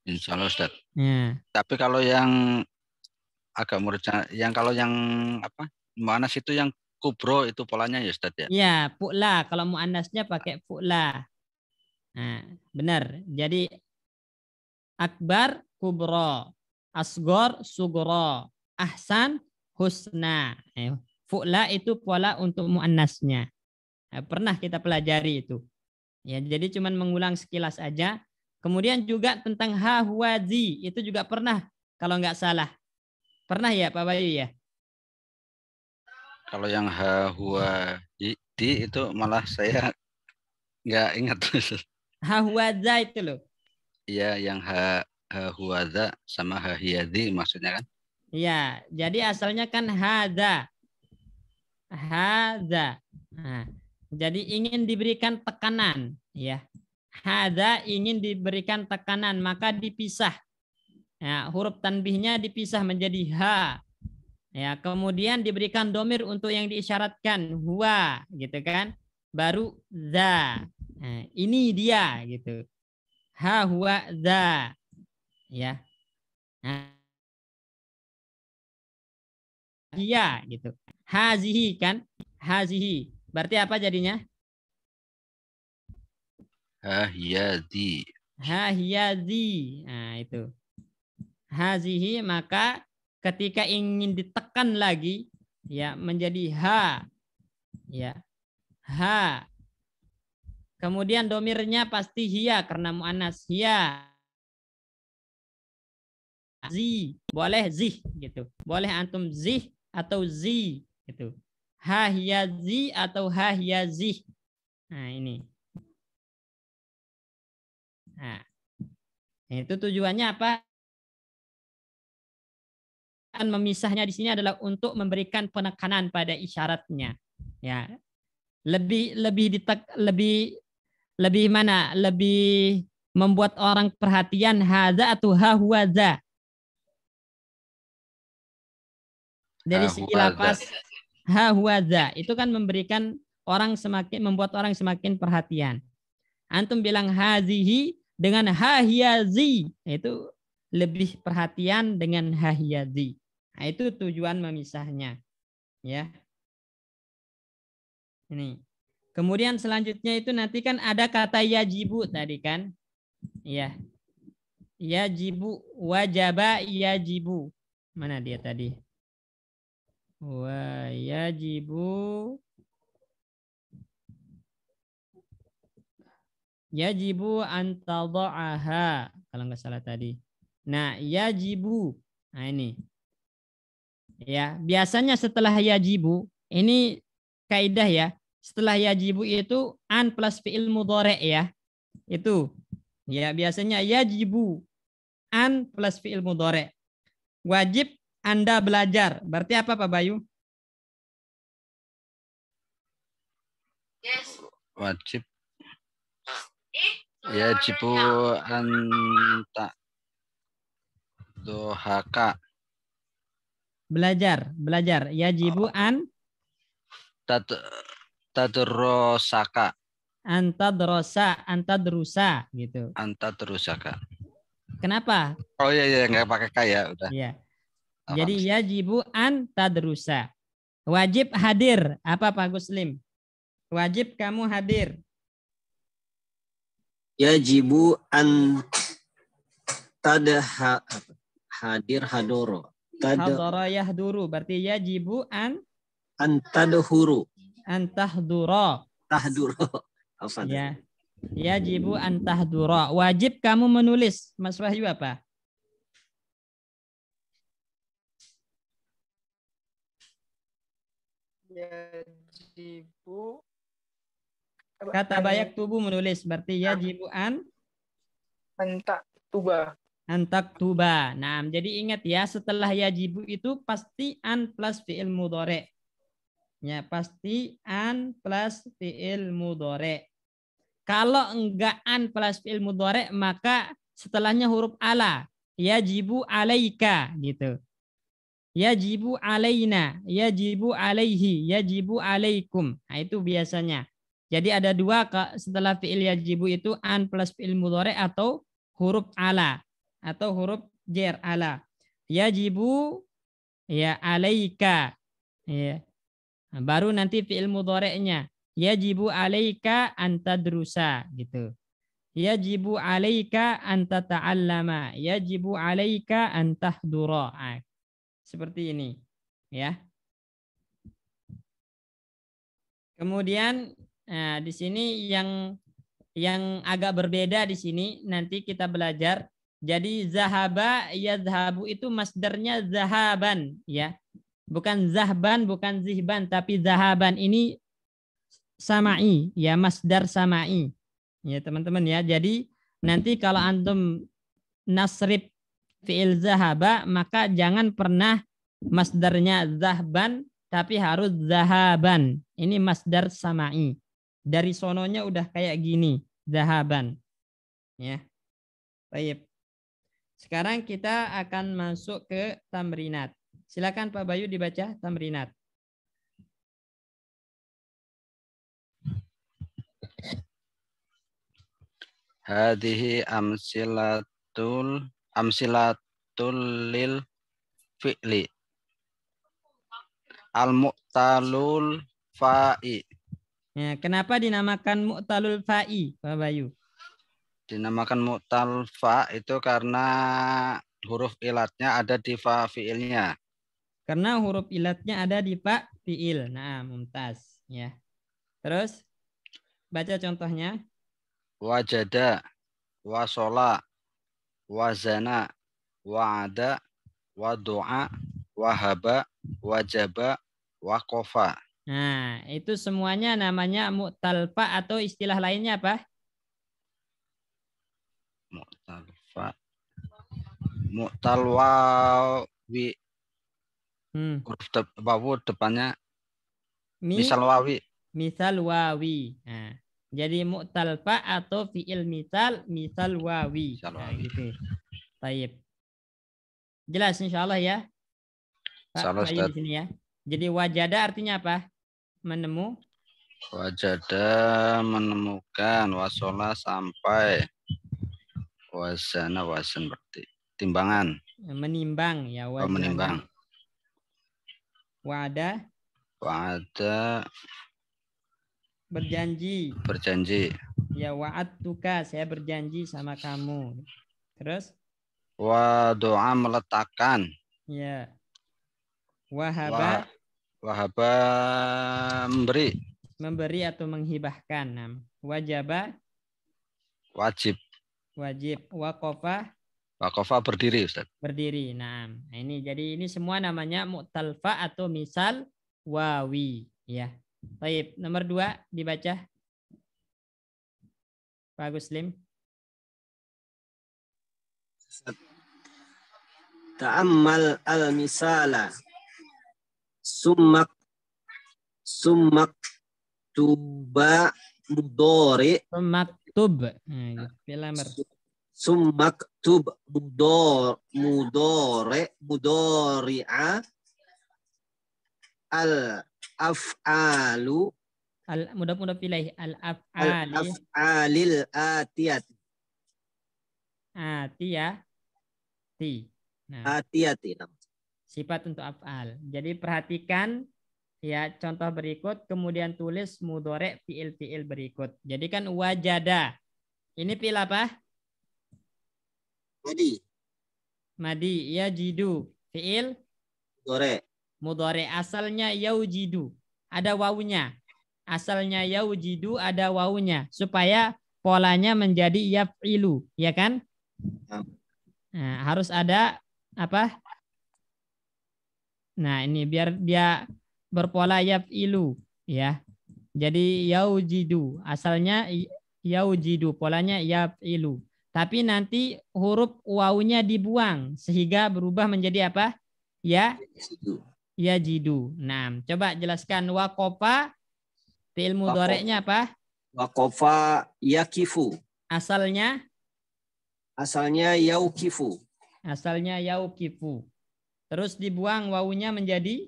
Insya Allah Ustaz. Ya. Tapi kalau yang agak murja, yang kalau yang apa? Mu'annas itu yang kubro itu polanya ya Ustaz ya. Ya, fu'la. Kalau muannasnya pakai fu'la. Nah, benar. Jadi akbar kubro, asgor sugro, ahsan husna. Fu'la itu pola untuk muannasnya. Nah, pernah kita pelajari itu. Ya, jadi cuman mengulang sekilas aja. Kemudian juga tentang ha huwa zi, itu juga pernah kalau nggak salah. Pernah ya Pak Bayu ya? Kalau yang ha huwa di itu malah saya nggak ingat. Ha huwa za itu loh. Iya, yang ha huwa za sama ha hiya di maksudnya kan. Ya, jadi asalnya kan hadza. Hadza. Nah, jadi ingin diberikan tekanan, ya. Hadza ingin diberikan tekanan, maka dipisah. Ya, huruf tanbihnya dipisah menjadi ha. Ya, kemudian diberikan domir untuk yang diisyaratkan huwa, gitu kan? Baru za. Nah, ini dia gitu. Ha huwa za. Ya. Nah, dia gitu. Hazihi kan? Hazihi. Berarti apa jadinya? Ha hiya di. Ha hiya zi. Nah, itu. Hazihi, maka ketika ingin ditekan lagi ya menjadi ha. Ya. Ha. Kemudian domirnya pasti hiya karena muannas hiya. Zi, boleh zih gitu. Boleh antum zih atau zi gitu. Ha hiya zi atau ha hiya zih. Nah, ini. Nah, itu tujuannya apa? Memisahnya di sini adalah untuk memberikan penekanan pada isyaratnya. Ya, lebih mana? Lebih membuat orang perhatian hadza atau ha huwa za. Dari Ha segi huwa za. lapas ha huwa za itu kan membuat orang semakin perhatian. Antum bilang hazihi dengan ha hiya zi, itu lebih perhatian dengan ha hiya zi. Nah, itu tujuan memisahnya. Ya. Ini. Kemudian selanjutnya itu nanti kan ada kata yajibu tadi kan? Ya. Yajibu, wajaba, yajibu. Mana dia tadi? Wa yajibu. Yajibu an tada'aha. Kalau nggak salah tadi. Nah, yajibu. Nah, ini. Ya, biasanya setelah yajibu, ini kaidah ya. Setelah yajibu itu an plus fi'il mudhari ya. Itu. Ya, biasanya yajibu an plus fi'il mudhari. Wajib Anda belajar. Berarti apa Pak Bayu? Wajib. Yajibu anta dohaka. Belajar. Yajibu an Tadrosaka. anta drusa gitu. Anta terusaka. Kenapa? Oh iya nggak pakai kaya udah. Ya. Jadi yajibu an tadrusa. Wajib hadir. Apa Pak Guslim? Wajib kamu hadir. Yajibu an hadir hadoro. Hadara yahduru. Berarti yajibu an Tadhuru. tahdura. Tahduro. Ya. Yajibu an tahdura. Wajib kamu menulis. Mas Wahyu apa? Yajibu. Kata bayak tubuh menulis berarti yajibu Antak tuba. antak tuba. Nah, jadi ingat ya, setelah yajibu itu pasti an plus fi'il mudhari. Ya, pasti an plus fi'il mudhari. Kalau enggak an plus fi'il mudhari, maka setelahnya huruf ala. Yajibu alaika gitu. Yajibu alaina, yajibu alaihi, yajibu alaikum. Nah, itu biasanya. Jadi ada dua setelah fi'il yajibu itu an plus fi'il mudhari atau huruf ala atau huruf jar ala. Yajibu ya alaika. Ya. Nah, baru nanti fi'il mudhari'nya. Yajibu alaika antadrusa gitu. Yajibu alaika anta ta'allama. Yajibu alaika antahdura. Nah, seperti ini, ya. Kemudian di sini yang agak berbeda di sini nanti kita belajar. Jadi zahaba yazhabu itu masdarnya zahaban, ya. Bukan zahban, bukan zihban, tapi zahaban ini samai, ya, masdar samai. Ya, teman-teman ya. Jadi nanti kalau antum nasrib fi'il zahaba, maka jangan pernah masdarnya zahban, tapi harus zahaban. Ini masdar samai. Dari sononya udah kayak gini, zahaban. Ya. Baik. Sekarang kita akan masuk ke tamrinat. Silakan Pak Bayu dibaca tamrinat. Hadhihi amsilatul lil fi'li al-mu'talul fa'i. Ya, kenapa dinamakan mu'talul fa'i, Pak Bayu? Dinamakan mu'tal fa itu karena huruf ilatnya ada di fa fi'ilnya. Karena huruf ilatnya ada di fa fi'il. Nah, mumtaz, ya. Terus baca contohnya. Wajada, wasola, wazana, wa'ada, wadu'a, wahaba, wajaba, waqafa. Nah, itu semuanya namanya mu'tal fa atau istilah lainnya apa? Mu'tal fa. Mu'tal wawi. Huruf wawu depannya misal wawi. Misal wawi. Nah, jadi mu'tal fa atau fi'il misal wawi. Nah, gitu. Baik. Jelas insyaallah ya. Pak Bayu di sini ya. Jadi wajada artinya apa? Menemu. Wajada menemukan, wasola sampai, wazana wazan berarti timbangan. Menimbang ya wazana. Menimbang. Wa'ada. Wa'ada. Berjanji. Berjanji. Ya wa'adtuka, saya berjanji sama kamu. Terus? Wa doa meletakkan. Ya. Wahaba. Wahaba memberi. Memberi atau menghibahkan. Wajaba. Wajib. Wajib. Waqafa. Waqafa berdiri, Ustaz. Berdiri. Nah, ini jadi ini semua namanya mu'tal fa atau misal wawi, ya. Baik, nomor 2 dibaca. Pak Guslim. Ta'ammal al-misala. Summak tuba mudori. Maktub. Summaktub mudori'a al-af'alu mudah-mudah pilih al-af'ali al-af'alil atiyati. Atiyati. Sifat untuk af'al. Jadi perhatikan ya contoh berikut, kemudian tulis mudhari' fi'il berikut. Jadi kan wajada. Ini fi'il apa? Madi. Yajidu. Fi'il mudhari'. Asalnya yaujidu. Ada wawunya. Asalnya yaujidu ada wawunya. Supaya polanya menjadi yaf'ilu. Ya kan? Nah, harus ada apa? Nah, ini biar dia berpola yaf'ilu ya. Jadi yaujidu, asalnya yaujidu, polanya yaf'ilu. Tapi nanti huruf wawunya dibuang sehingga berubah menjadi apa? Ya, yajidu. Nah, coba jelaskan waqafa fi'il mudhari'nya apa? Waqafa yakifu. Asalnya Yaukifu. Asalnya yaukifu. Terus dibuang wawunya menjadi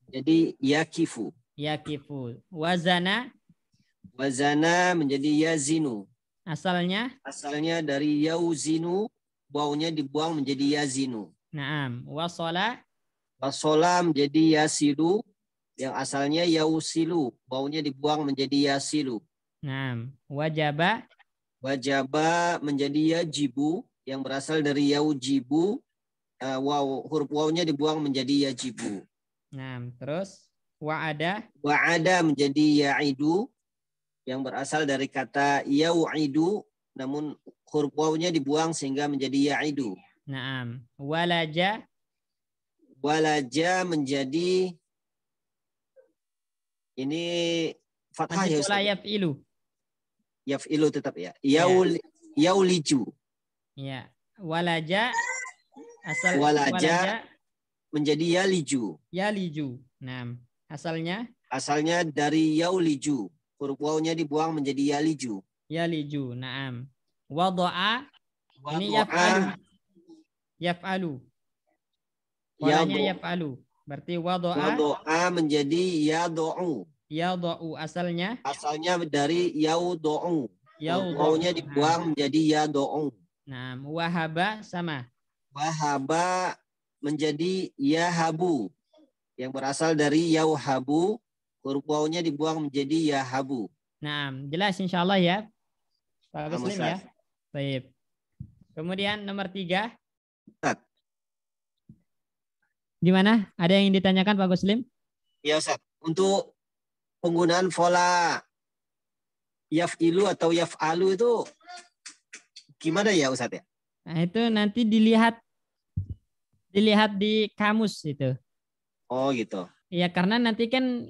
jadi yakifu. Yakifu. Wazana menjadi yazinu. Asalnya dari yauzinu, wawunya dibuang menjadi yazinu. Naam. Wasola menjadi yasilu, yang asalnya yausilu, wawunya dibuang menjadi yasilu. Naam. Wajaba menjadi yajibu, yang berasal dari yaujibu, huruf wawunya dibuang menjadi yajibu. Naam. Terus wa'ada menjadi ya'idu, yang berasal dari kata yau'idu, namun huruf wawunya dibuang sehingga menjadi ya'idu. Naam. Walaja menjadi ini fathah ya Ustaz. Yaf'ilu tetap ya. Yauliju. Ya. Walaja asal walaja menjadi yaliju. Naam. Asalnya dari yauliju. Huruf wawunya dibuang menjadi yaliju. Naam. Wado'a ini yaf'alu. Polanya yaf'alu. Berarti wado'a menjadi yado'u. Asalnya dari yaudo'u. Wawunya dibuang menjadi yado'u. Naam. Wahaba sama. Wahaba menjadi yahabu, yang berasal dari yauhabu. Huruf wawunya dibuang menjadi yahabu. Nah, jelas insyaallah ya. Pak Muslim ya. Baik. Kemudian nomor 3. Ustaz. Gimana? Ada yang ditanyakan Pak Muslim? Ya Ustaz. Untuk penggunaan pola yaf'ilu atau yaf'alu itu gimana ya Ustaz ya? Nah, itu nanti dilihat di kamus itu. Oh gitu. Ya karena nanti kan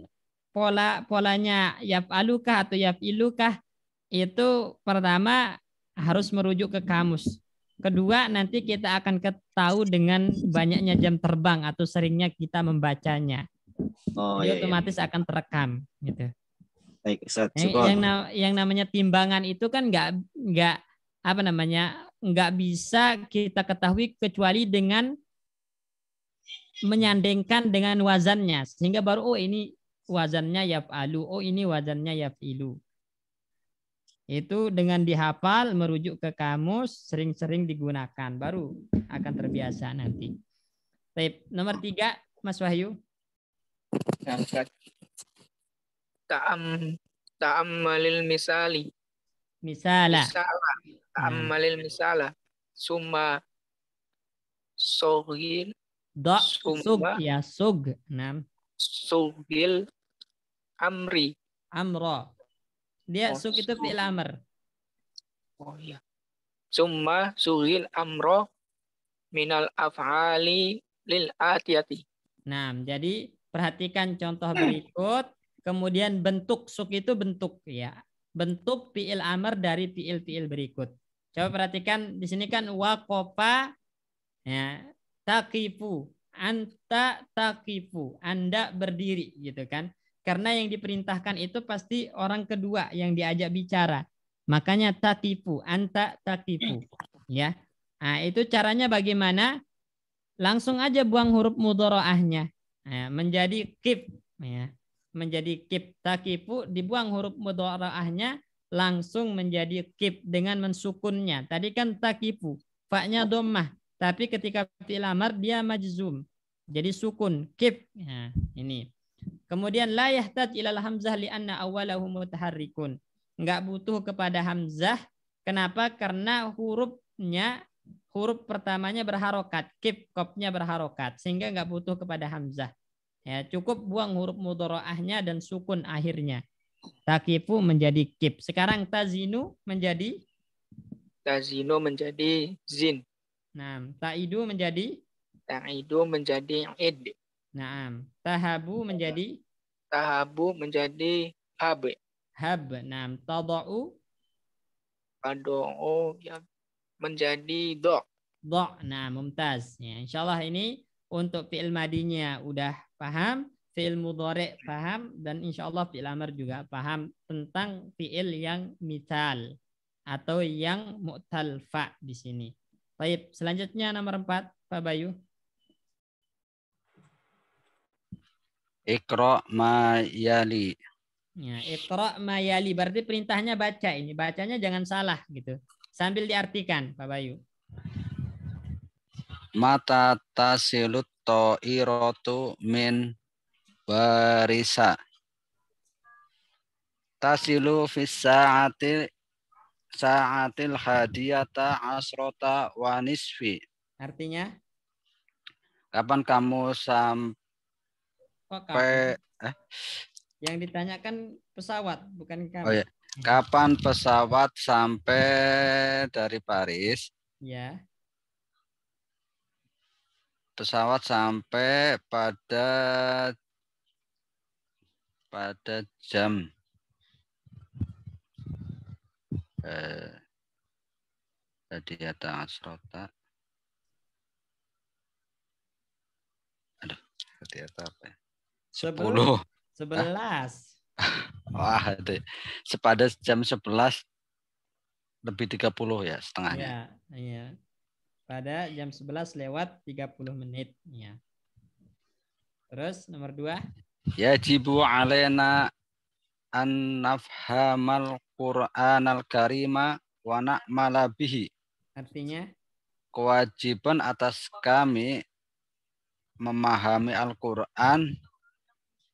polanya yaf'alukah atau yaf'ilukah itu pertama harus merujuk ke kamus. Kedua nanti kita akan ketahui dengan banyaknya jam terbang atau seringnya kita membacanya. Jadi otomatis akan terekam gitu. Baik, Ustaz. Yang namanya timbangan itu kan nggak bisa kita ketahui kecuali dengan menyandingkan dengan wazannya, sehingga baru ini wazannya yaf'alu, ini wazannya yaf'ilu. Itu dengan dihafal, merujuk ke kamus, sering-sering digunakan, baru akan terbiasa nanti. Baik, nomor 3, Mas Wahyu. Ta'ammalil misali. Ta'ammalil misala. Summa soghil. Sug. Sugil amri. Amro. Dia sug itu fi'il amr. Oh iya. Summa sugil amro minal af'ali lil atiyati. Nah, jadi perhatikan contoh berikut. Kemudian bentuk sug itu bentuk ya. Bentuk fi'il amr dari fi'il berikut. Coba perhatikan di sini kan waqafa ya. Taqifu, anta taqifu, Anda berdiri gitu kan. Karena yang diperintahkan itu pasti orang kedua yang diajak bicara. Makanya taqifu, anta taqifu. Ya. Nah, itu caranya bagaimana? Langsung aja buang huruf mudharaahnya. Nah, menjadi kif ya. Menjadi kif, taqifu dibuang huruf mudharaahnya langsung menjadi kif dengan mensukunnya. Tadi kan taqifu, fa-nya dhammah. Tapi ketika fi'il amr dia majzum. Jadi sukun, kif. Nah, ini. Kemudian la yahtaj ilal hamzah li'anna awwalahu mutaharrikun. Enggak butuh kepada hamzah. Kenapa? Karena huruf pertamanya berharokat, kif, kopnya berharokat, sehingga enggak butuh kepada hamzah. Ya, cukup buang huruf mudharaahnya dan sukun akhirnya. Takifu menjadi kif. Sekarang tazinu menjadi zin. Nah, ta'idu menjadi id. Naam. Tahabu menjadi Tahabu menjadi hab. hab. Naam. Tada'u Pado'u ya menjadi do. do'. Nah, mumtaz. Ya, insyaallah ini untuk fi'il madinya udah paham, fi'il mudhari' paham, dan insyaallah fi'il amr juga paham tentang fi'il yang misal atau yang mu'tal fa di sini. Baik, selanjutnya nomor 4, Pak Bayu. Iqra ma yali. Ya, iqra ma yali berarti perintahnya baca ini. Bacanya jangan salah gitu. Sambil diartikan, Pak Bayu. Mata tasilut ta'iratu min barisa. Tasilu fis sa'atil hadiyata asrota wa nisfi. Artinya, Kapan kamu sampai kok kapan? Yang ditanyakan pesawat, bukan kamu. Oh ya. Kapan pesawat sampai dari Paris? Ya. Pesawat sampai pada jam hadiyata asrota. Aduh, hadiyata apa ya? 10. 11. Wah, itu. Pada jam 11 lebih 30 ya setengahnya. Iya. Pada jam 11 lewat 30 menit. Ya. Terus nomor 2. Yajibu alaina an nafhamal Qur'anal karima wa na'mala bihi. Artinya? Kewajiban atas kami memahami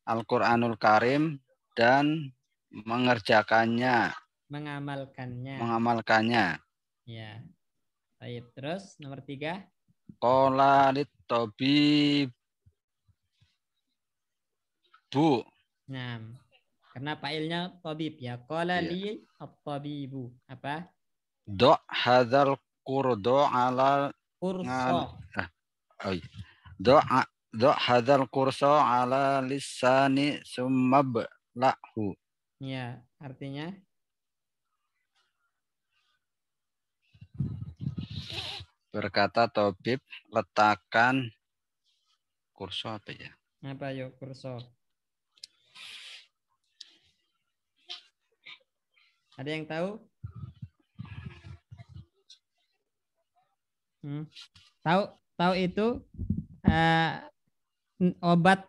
Al-Qur'anul Karim dan mengerjakannya, mengamalkannya. Ya. Baik, terus nomor 3. Qala lit-tabib bu. Nah, karena fa'ilnya tabib ya. Qala li at-tabibu. Apa? Do hadzal qurdo ala Kurso. Do hadzal kurso ala lisani summab lahu. Ya, artinya Berkata tabib, letakkan kurso apa ya? apa yuk kurso? Ada yang tahu? Tahu itu obat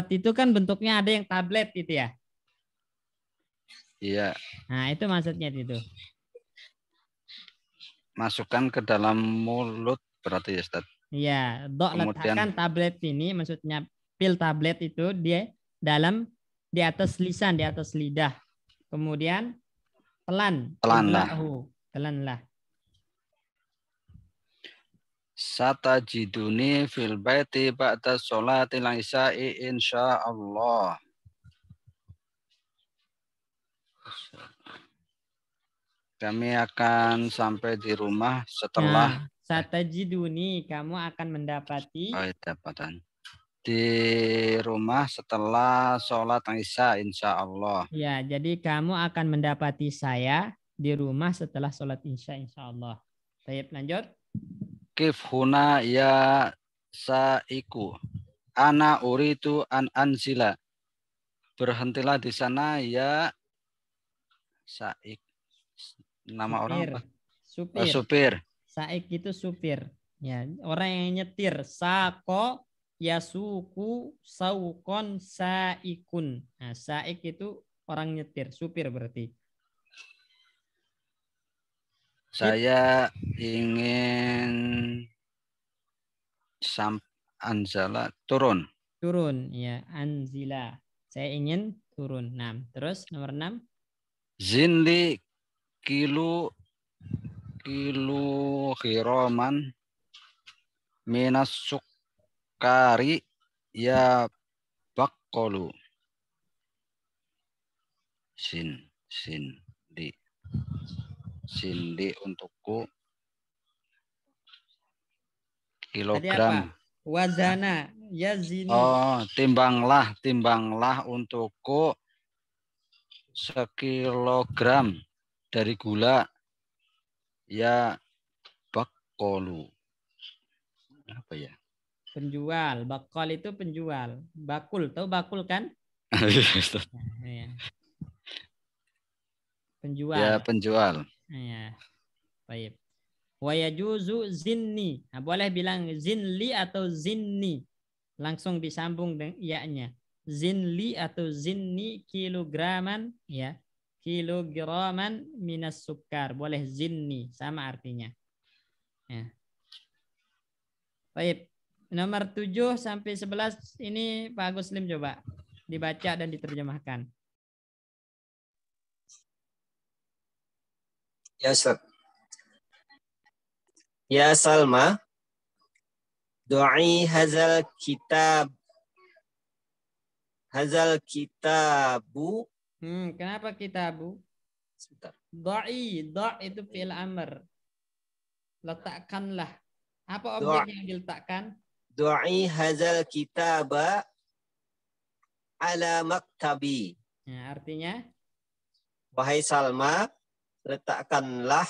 itu kan bentuknya ada yang tablet gitu ya? Iya. Nah, itu maksudnya itu. Masukkan ke dalam mulut berarti ya, Ustaz. Iya, Kemudian letakkan tablet ini, maksudnya pil tablet itu dia di atas lisan, di atas lidah. Kemudian telanlah. Satajiduni fil baiti ba'da sholatil isya'i insyaallah. Kami akan sampai di rumah setelah satajiduni, kamu akan mendapati di rumah setelah sholat isya insyaallah. Ya, jadi kamu akan mendapati saya di rumah setelah sholat isya insyaallah. Baik, lanjut. Kif huna ya saiku. Ana uritu an anzila. Berhentilah di sana ya saik. Nama supir. Orang apa? Supir. Saik itu supir. Ya, orang yang nyetir. Sako yasuku saukon saikun. Nah, saik itu orang nyetir, supir berarti. Saya ingin anzala turun. Turun, ya, anzila. Saya ingin turun. 6. Terus nomor 6. Zinli kilu khiraman minas sukari ya bakkolu. Sindi untukku kilogram. Wazana yazini. Oh, timbanglah untukku sekilogram dari gula. Ya bakolu. Apa ya? Penjual. Bakol itu penjual. Bakul, tahu bakul kan? Ya. Penjual. Ya, penjual. Ya. Baik. Wa yajuzu zinni. Nah, boleh bilang zinli atau zinni. Langsung disambung dengan iya-nya. Zinli atau zinni kilograman, ya. Kilograman minas sukar. Boleh zinni, sama artinya. Ya. Baik. Nomor 7 sampai 11 ini Pak Agus Lim coba dibaca dan diterjemahkan. Ya Ustaz. Ya Salma, do'i hazal kitabu. Kenapa kitabu? Sebentar. Do'i, do' itu fi'il amr. Letakkanlah. Apa objek yang diletakkan? Do'i hazal kitaba ala maktabi. Nah, artinya? Wahai Salma, letakkanlah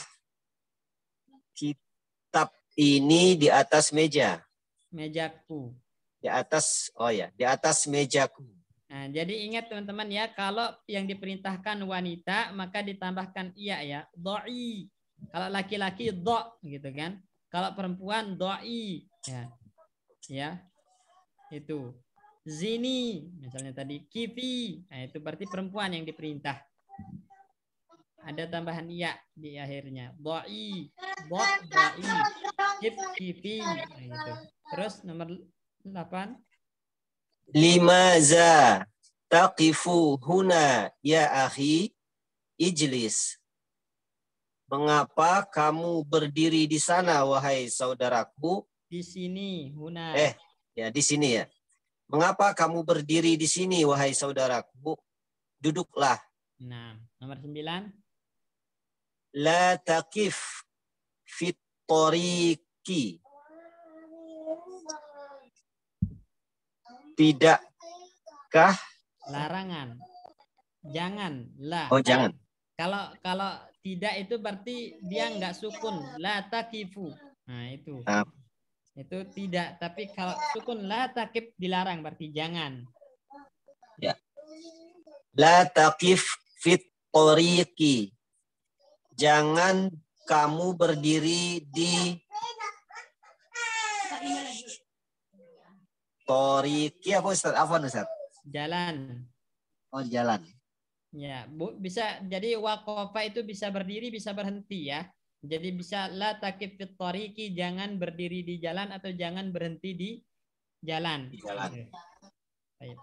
kitab ini di atas meja. Mejaku. Di atas mejaku. Nah, jadi ingat teman-teman ya, kalau yang diperintahkan wanita maka ditambahkan iya ya, do'i. Kalau laki-laki do gitu kan. Kalau perempuan do'i ya. Ya. Itu. Zini misalnya tadi kifi. Nah, itu berarti perempuan yang diperintah. Ada tambahan iya di akhirnya. Do'i, do'i, kifi. Nah, gitu. Terus nomor 8. Limaza taqifu huna ya akhi ijlis. Mengapa kamu berdiri di sana wahai saudaraku? Di sini huna. Ya di sini ya. Mengapa kamu berdiri di sini wahai saudaraku? Duduklah. Nah, nomor 9. La taqif fit tariqi. Tidakkah? Larangan. Jangan. La. Oh, jangan. Kalau tidak itu berarti dia enggak sukun. La taqifu. Nah, itu. Itu tidak. Tapi kalau sukun la taqif dilarang berarti jangan. Ya. La taqif fit tariqi. Jangan kamu berdiri di tariqi apa Ustaz? Afwan Ustaz. Jalan. Oh, jalan. Ya, bisa jadi waqafa itu bisa berdiri, bisa berhenti ya. Jadi bisa la taqif fit tariqi, jangan berdiri di jalan atau jangan berhenti di jalan. Di jalan. Baik.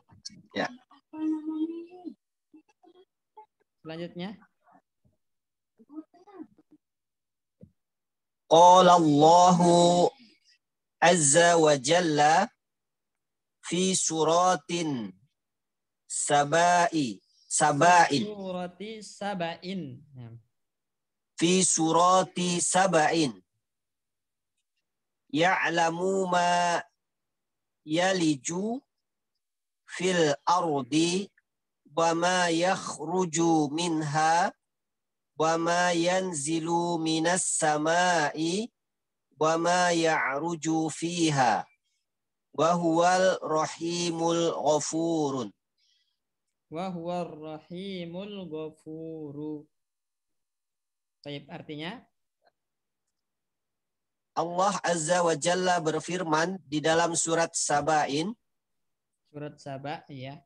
Ya. Selanjutnya. Qala Allahu azza wa jalla fi suratin saba'in. Surati saba'in. Fi surati saba'in. Ya'lamu ma yaliju fil ardi wa ma yakhruju minha wa ma yanzilu minas sama'i wa ma ya'ruju fiha wa huwal rahimul ghafurun. Wa huwar rahimul ghafuru. Baik, artinya Allah Azza wa Jalla berfirman di dalam surat Saba'in. Surat Saba, ya.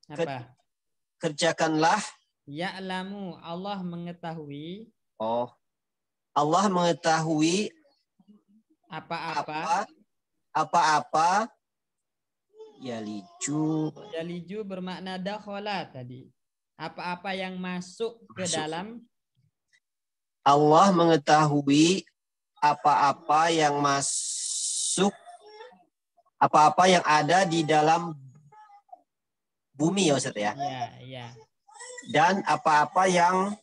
Apa? Kerjakanlah. Ya'lamu, Allah mengetahui. Oh, Allah mengetahui apa-apa. Apa-apa. Yaliju. Yaliju bermakna dakhala tadi. Apa-apa yang masuk ke dalam. Allah mengetahui apa-apa yang masuk, apa-apa yang ada di dalam bumi ya Ustaz ya. Iya. Dan apa-apa yang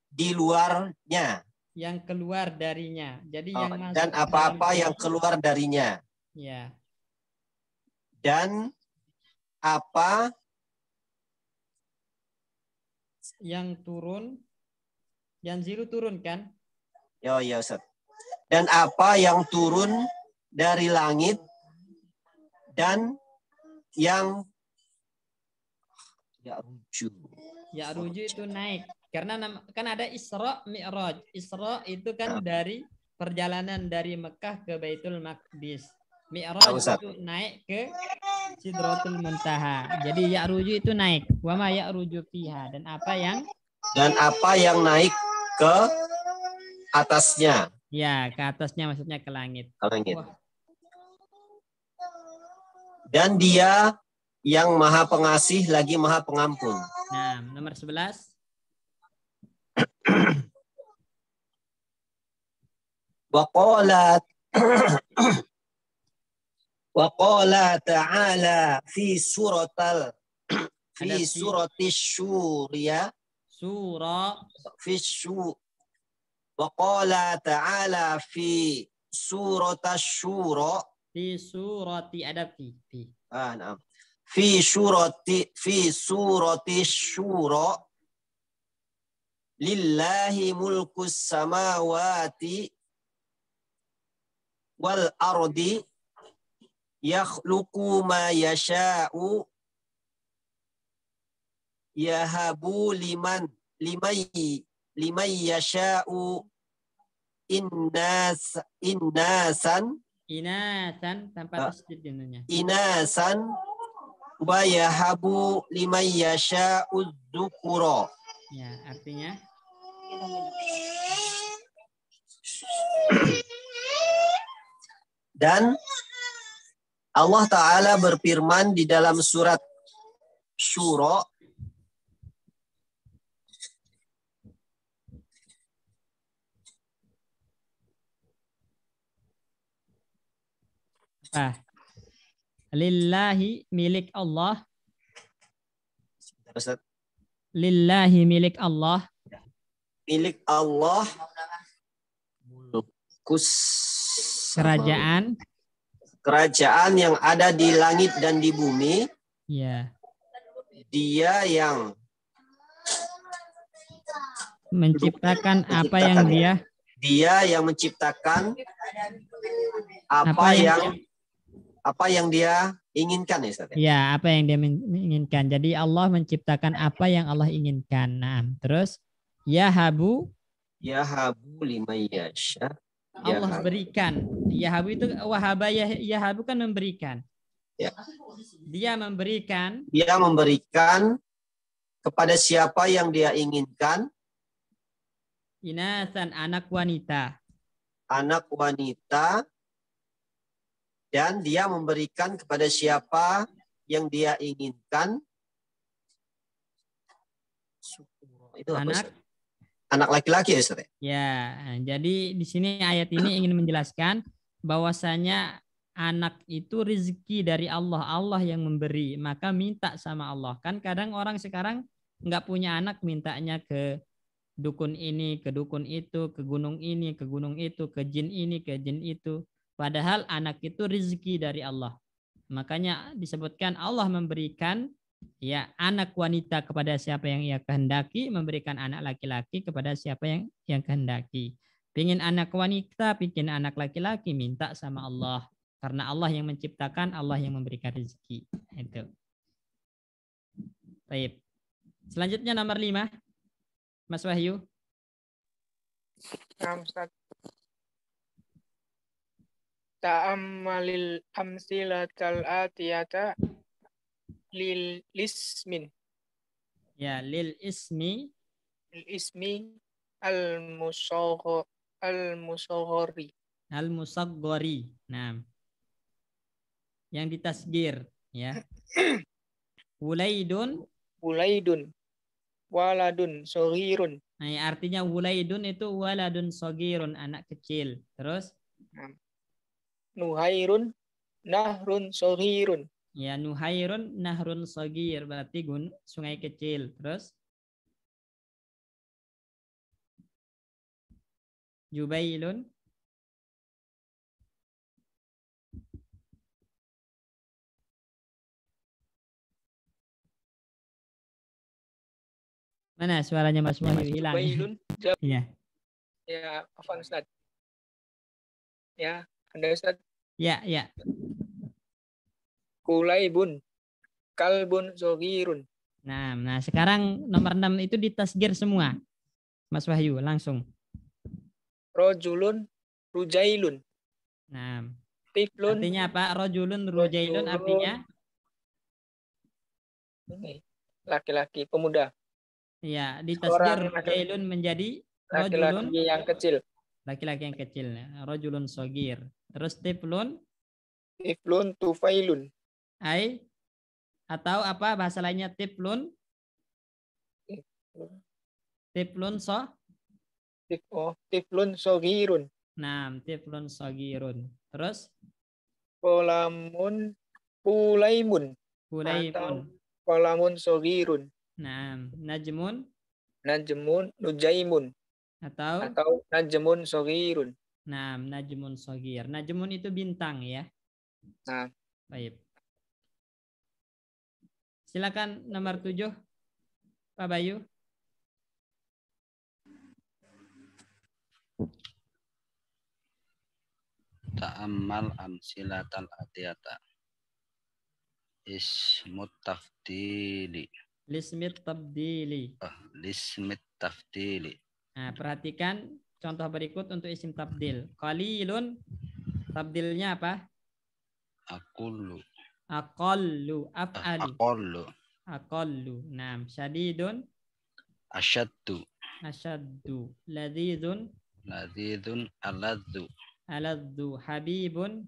di luarnya. yang keluar darinya. Jadi yang masuk dan ke dalam apa-apa tubuh. yang keluar darinya. Ya. Dan apa Yang turun, yang zilu turun kan? ya Ustaz. Dan apa yang turun dari langit dan yang ya ruju. Ya ruju itu naik. Karena kan ada Isra Mi'raj. Isra itu kan dari perjalanan dari Mekah ke Baitul Maqdis. Mi'raj itu naik ke Sidratul Muntaha. Jadi ya ruju itu naik. Wa ma ya ruju fiha. Dan apa yang naik ke atasnya. Ya, ke atasnya maksudnya ke langit. Ke langit. Wah. Dan dia yang maha pengasih lagi maha pengampun. Nah, nomor 11. Waqala ta'ala fi surati syuriya. Waqala ta'ala fi surati syura. Fi surati ada fi. Nah. Fi surati syura. Lillahi mulkus samawati wal ardi yakhluqu ma yasha'u yahabu liman yasha'u inasan tanpa tasdid jadinya. Inasan wa yahabu liman yasha'u dzukura. Ya, artinya dan Allah Ta'ala berfirman di dalam surat Syura lillahi milik Allah. Lillahi milik Allah. Milik Allah mulkus kerajaan yang ada di langit dan di bumi. Ya. Dia yang menciptakan apa yang yang menciptakan apa yang dia inginkan ya Ustaz. Ya, apa yang dia inginkan. Jadi Allah menciptakan apa yang Allah inginkan. Nah, terus yahabu liman yasha. Allah berikan. Yahabu itu wahaba yahabu kan memberikan. Ya. Dia memberikan kepada siapa yang dia inginkan. Inasan anak wanita. Dan dia memberikan kepada siapa yang dia inginkan. Itu anak laki-laki ya Ustaz? Ya, jadi di sini ayat ini ingin menjelaskan bahwasanya anak itu rezeki dari Allah. Allah yang memberi, maka minta sama Allah. Kan kadang orang sekarang nggak punya anak, mintanya ke dukun ini, ke dukun itu, ke gunung ini, ke gunung itu, ke jin ini, ke jin itu. Padahal anak itu rezeki dari Allah. Makanya disebutkan Allah memberikan ya anak wanita kepada siapa yang ia kehendaki, memberikan anak laki-laki kepada siapa yang kehendaki. Pingin anak wanita, pingin anak laki-laki, minta sama Allah. Karena Allah yang menciptakan, Allah yang memberikan rezeki. Itu. Baik. Selanjutnya nomor 5. Mas Wahyu. Ta'ammalil amsilatal atiyata lil ismin. Ya, lil ismi al-musaghari. Nah. Yang ditasgir ya. Wulaidun waladun soghirun. Nah, artinya wulaidun itu waladun soghirun, anak kecil. Terus Nuhairun nahrun soghirun. Ya, Nuhairun nahrun soghir, berarti sungai kecil. Terus Jubailun. Mana suaranya Mas Wahyu hilang? Jubailun. Iya. Ya, afwan Ustaz. Ya, ada Ustaz. Ya, ya. Kulaibun. Kalbun sogirun. Nah, sekarang nomor 6 itu ditasgir semua. Mas Wahyu, langsung. Rojulun. Rujailun. Nah, Tiflun. artinya apa? Rojulun, rujailun artinya? Laki-laki, pemuda. Ya, ditasgir Seorang rujailun menjadi laki-laki rojulun. yang kecil. Laki-laki yang kecil. Rojulun sogir. Terus tiflun. Tiflun tufailun. Ai. Atau apa bahasa lainnya tiflun? Tiflun so? Tiflun sogirun. Nah, tiflun sogirun. Terus? Kolamun pulaimun. Hulaimun. Atau kolamun sogirun. Nah, najmun. Najmun nujaimun. Atau najmun sogirun. Nah, najmun sogir. Najmun itu bintang ya. Nah. Baik. Silakan nomor 7, Pak Bayu. Ta'ammal amsilatal atiyata. Ismut tafdili. Lismit tabdili. Lismit tafdili. Nah, perhatikan contoh berikut untuk isim tabdil. Qalilun, tabdilnya apa? Aqullu. Aqallu, af'alu. Aqallu. Aqallu. Nah, syadidun. Asyaddu. Asyaddu. Ladidun. Ladidun aladdu. Aladdu. Habibun.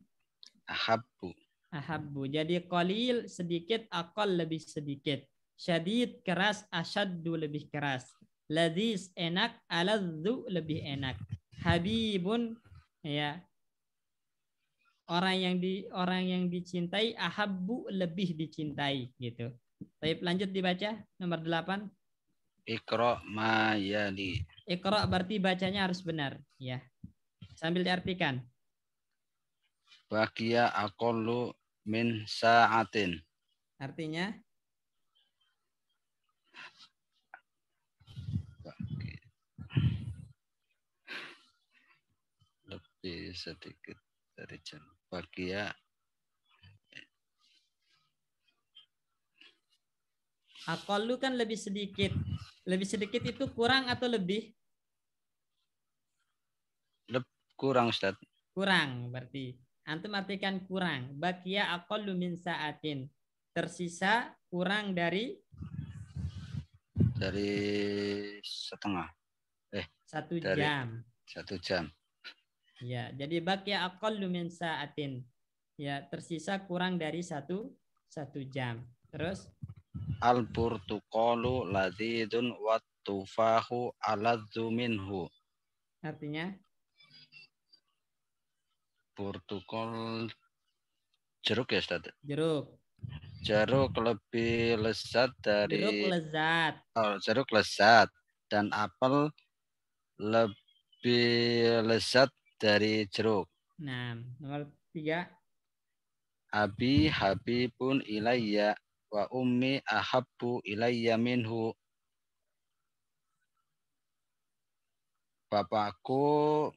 Ahabbu. Ahabbu. Jadi qalil sedikit, aqal lebih sedikit. Syadid keras, asyaddu lebih keras. Ladis enak, aladdu lebih enak. Habibun ya. Orang yang dicintai, ahabbu lebih dicintai gitu. Baik, lanjut dibaca nomor 8. Iqra ma yali. Iqra berarti bacanya harus benar ya. Sambil diartikan. Baqiya aqallu min sa'atin. Artinya lebih sedikit dari jam. Baqiya aqallu kan lebih sedikit. Lebih sedikit itu kurang atau lebih? kurang, Ustaz. Kurang berarti. Antum artikan kurang. Baqiya aqallu min sa'atin. Tersisa kurang dari setengah. 1 dari jam. 1 jam. Ya, jadi baqiya aqallu min sa'atin. Ya, tersisa kurang dari 1 jam. Terus Al-burtuqalu ladidun wat tufahu aladzu minhu. artinya Burtuqal jeruk ya, Ustaz? jeruk. Jeruk lebih lezat dari Jeruk lezat. Jeruk lezat dan apel lebih lezat dari jeruk. Nah, nomor 3. Abi habibun ilayya wa ummi ahabbu ilayya minhu. Bapakku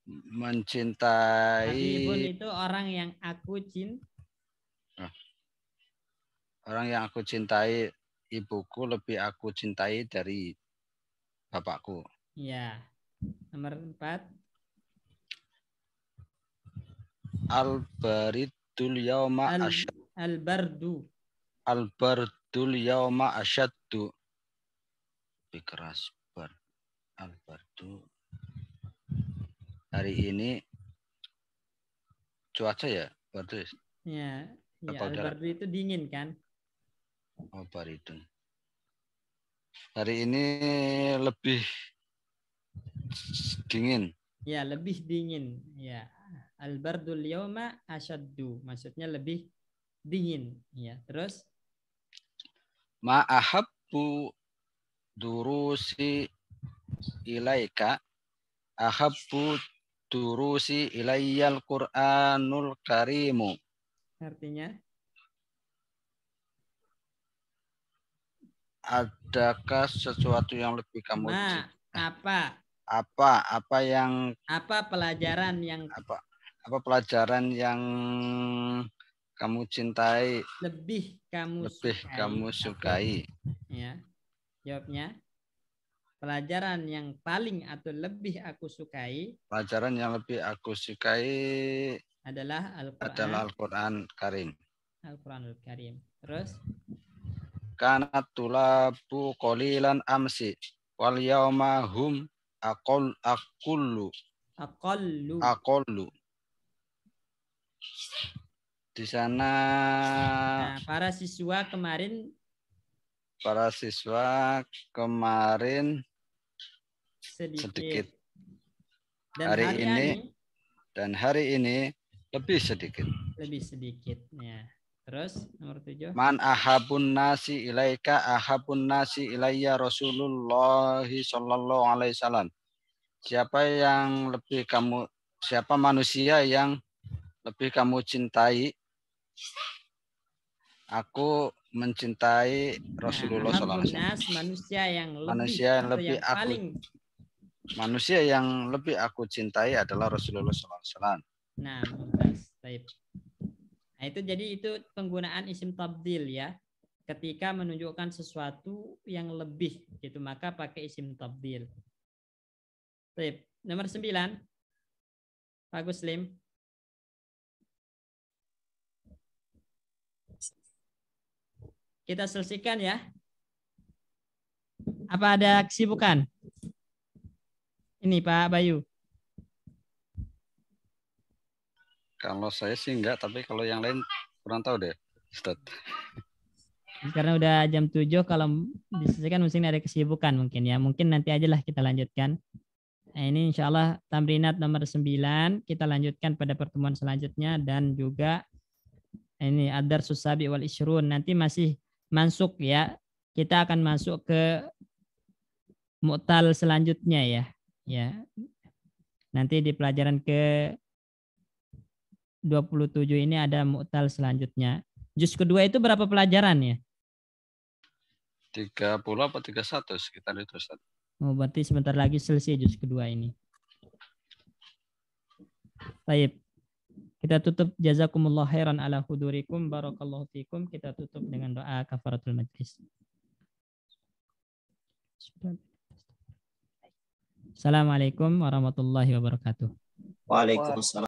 mencintai. Habibun itu orang yang aku cintai. Orang yang aku cintai, ibuku lebih aku cintai dari bapakku. Ya. Nomor 4. Al-baridul yauma asyaddu. Al-bardu. Al-bardul yauma asyaddu. Lebih keras. Al-bardu. Hari ini cuaca ya, bardu. Ya, al-bardu itu dingin kan? Oh, baridun. Hari ini lebih dingin. Ya, lebih dingin. Ya. Al-bardul yauma asyaddu. Maksudnya lebih dingin. Ya, terus Ma ahabbu durusi ilaika ahabbu durusi ilayyal Qur'anul karimu. Artinya? Adakah sesuatu yang lebih kamu apa yang pelajaran yang apa pelajaran yang kamu cintai lebih kamu sukai? Ya. Jawabnya pelajaran yang paling atau lebih aku sukai. Pelajaran yang lebih aku sukai adalah Al-Qur'an Karim. Al-Qur'anul Karim. Terus kanat tulabu qalilan amsi wal yauma hum aqallu. Di sana para siswa kemarin sedikit. Dan hari ini lebih sedikit. Ya. Terus nomor 7. Man ahabun nasi ilaika ahabun nasi ilayya Rasulullah sallallahu alaihi wasallam. Siapa manusia yang lebih kamu cintai? Aku mencintai Rasulullah sallallahu alaihi wasallam. Manusia yang lebih aku cintai adalah Rasulullah sallallahu alaihi wasallam. Nah, mumtaz. Baik. Nah, itu penggunaan isim tabdil ya. Ketika menunjukkan sesuatu yang lebih gitu, maka pakai isim tabdil. Baik. Nomor 9. Pak Guslim. Kita selesaikan ya. Apa ada kesibukan? Ini Pak Bayu. Kalau saya sih enggak, tapi kalau yang lain kurang tahu deh, Ustaz. Karena udah jam 7, kalau diselesaikan mungkin ada kesibukan mungkin ya. Mungkin nanti aja lah kita lanjutkan. Nah, ini insya Allah tamrinat nomor 9 kita lanjutkan pada pertemuan selanjutnya, dan juga ini adar susabi wal isyrun nanti masih masuk ya. Kita akan masuk ke mu'tal selanjutnya ya. Ya. Nanti di pelajaran ke 27 ini ada mu'tal selanjutnya. Juz kedua itu berapa pelajaran ya? 30 apa 31 sekitar itu, Ustaz. Oh, berarti sebentar lagi selesai juz kedua ini. Baik. Kita tutup, jazakumullah khairan ala hudurikum, barakallahu fikum. Kita tutup dengan doa kafaratul majlis. Assalamualaikum warahmatullahi wabarakatuh. Waalaikumsalam.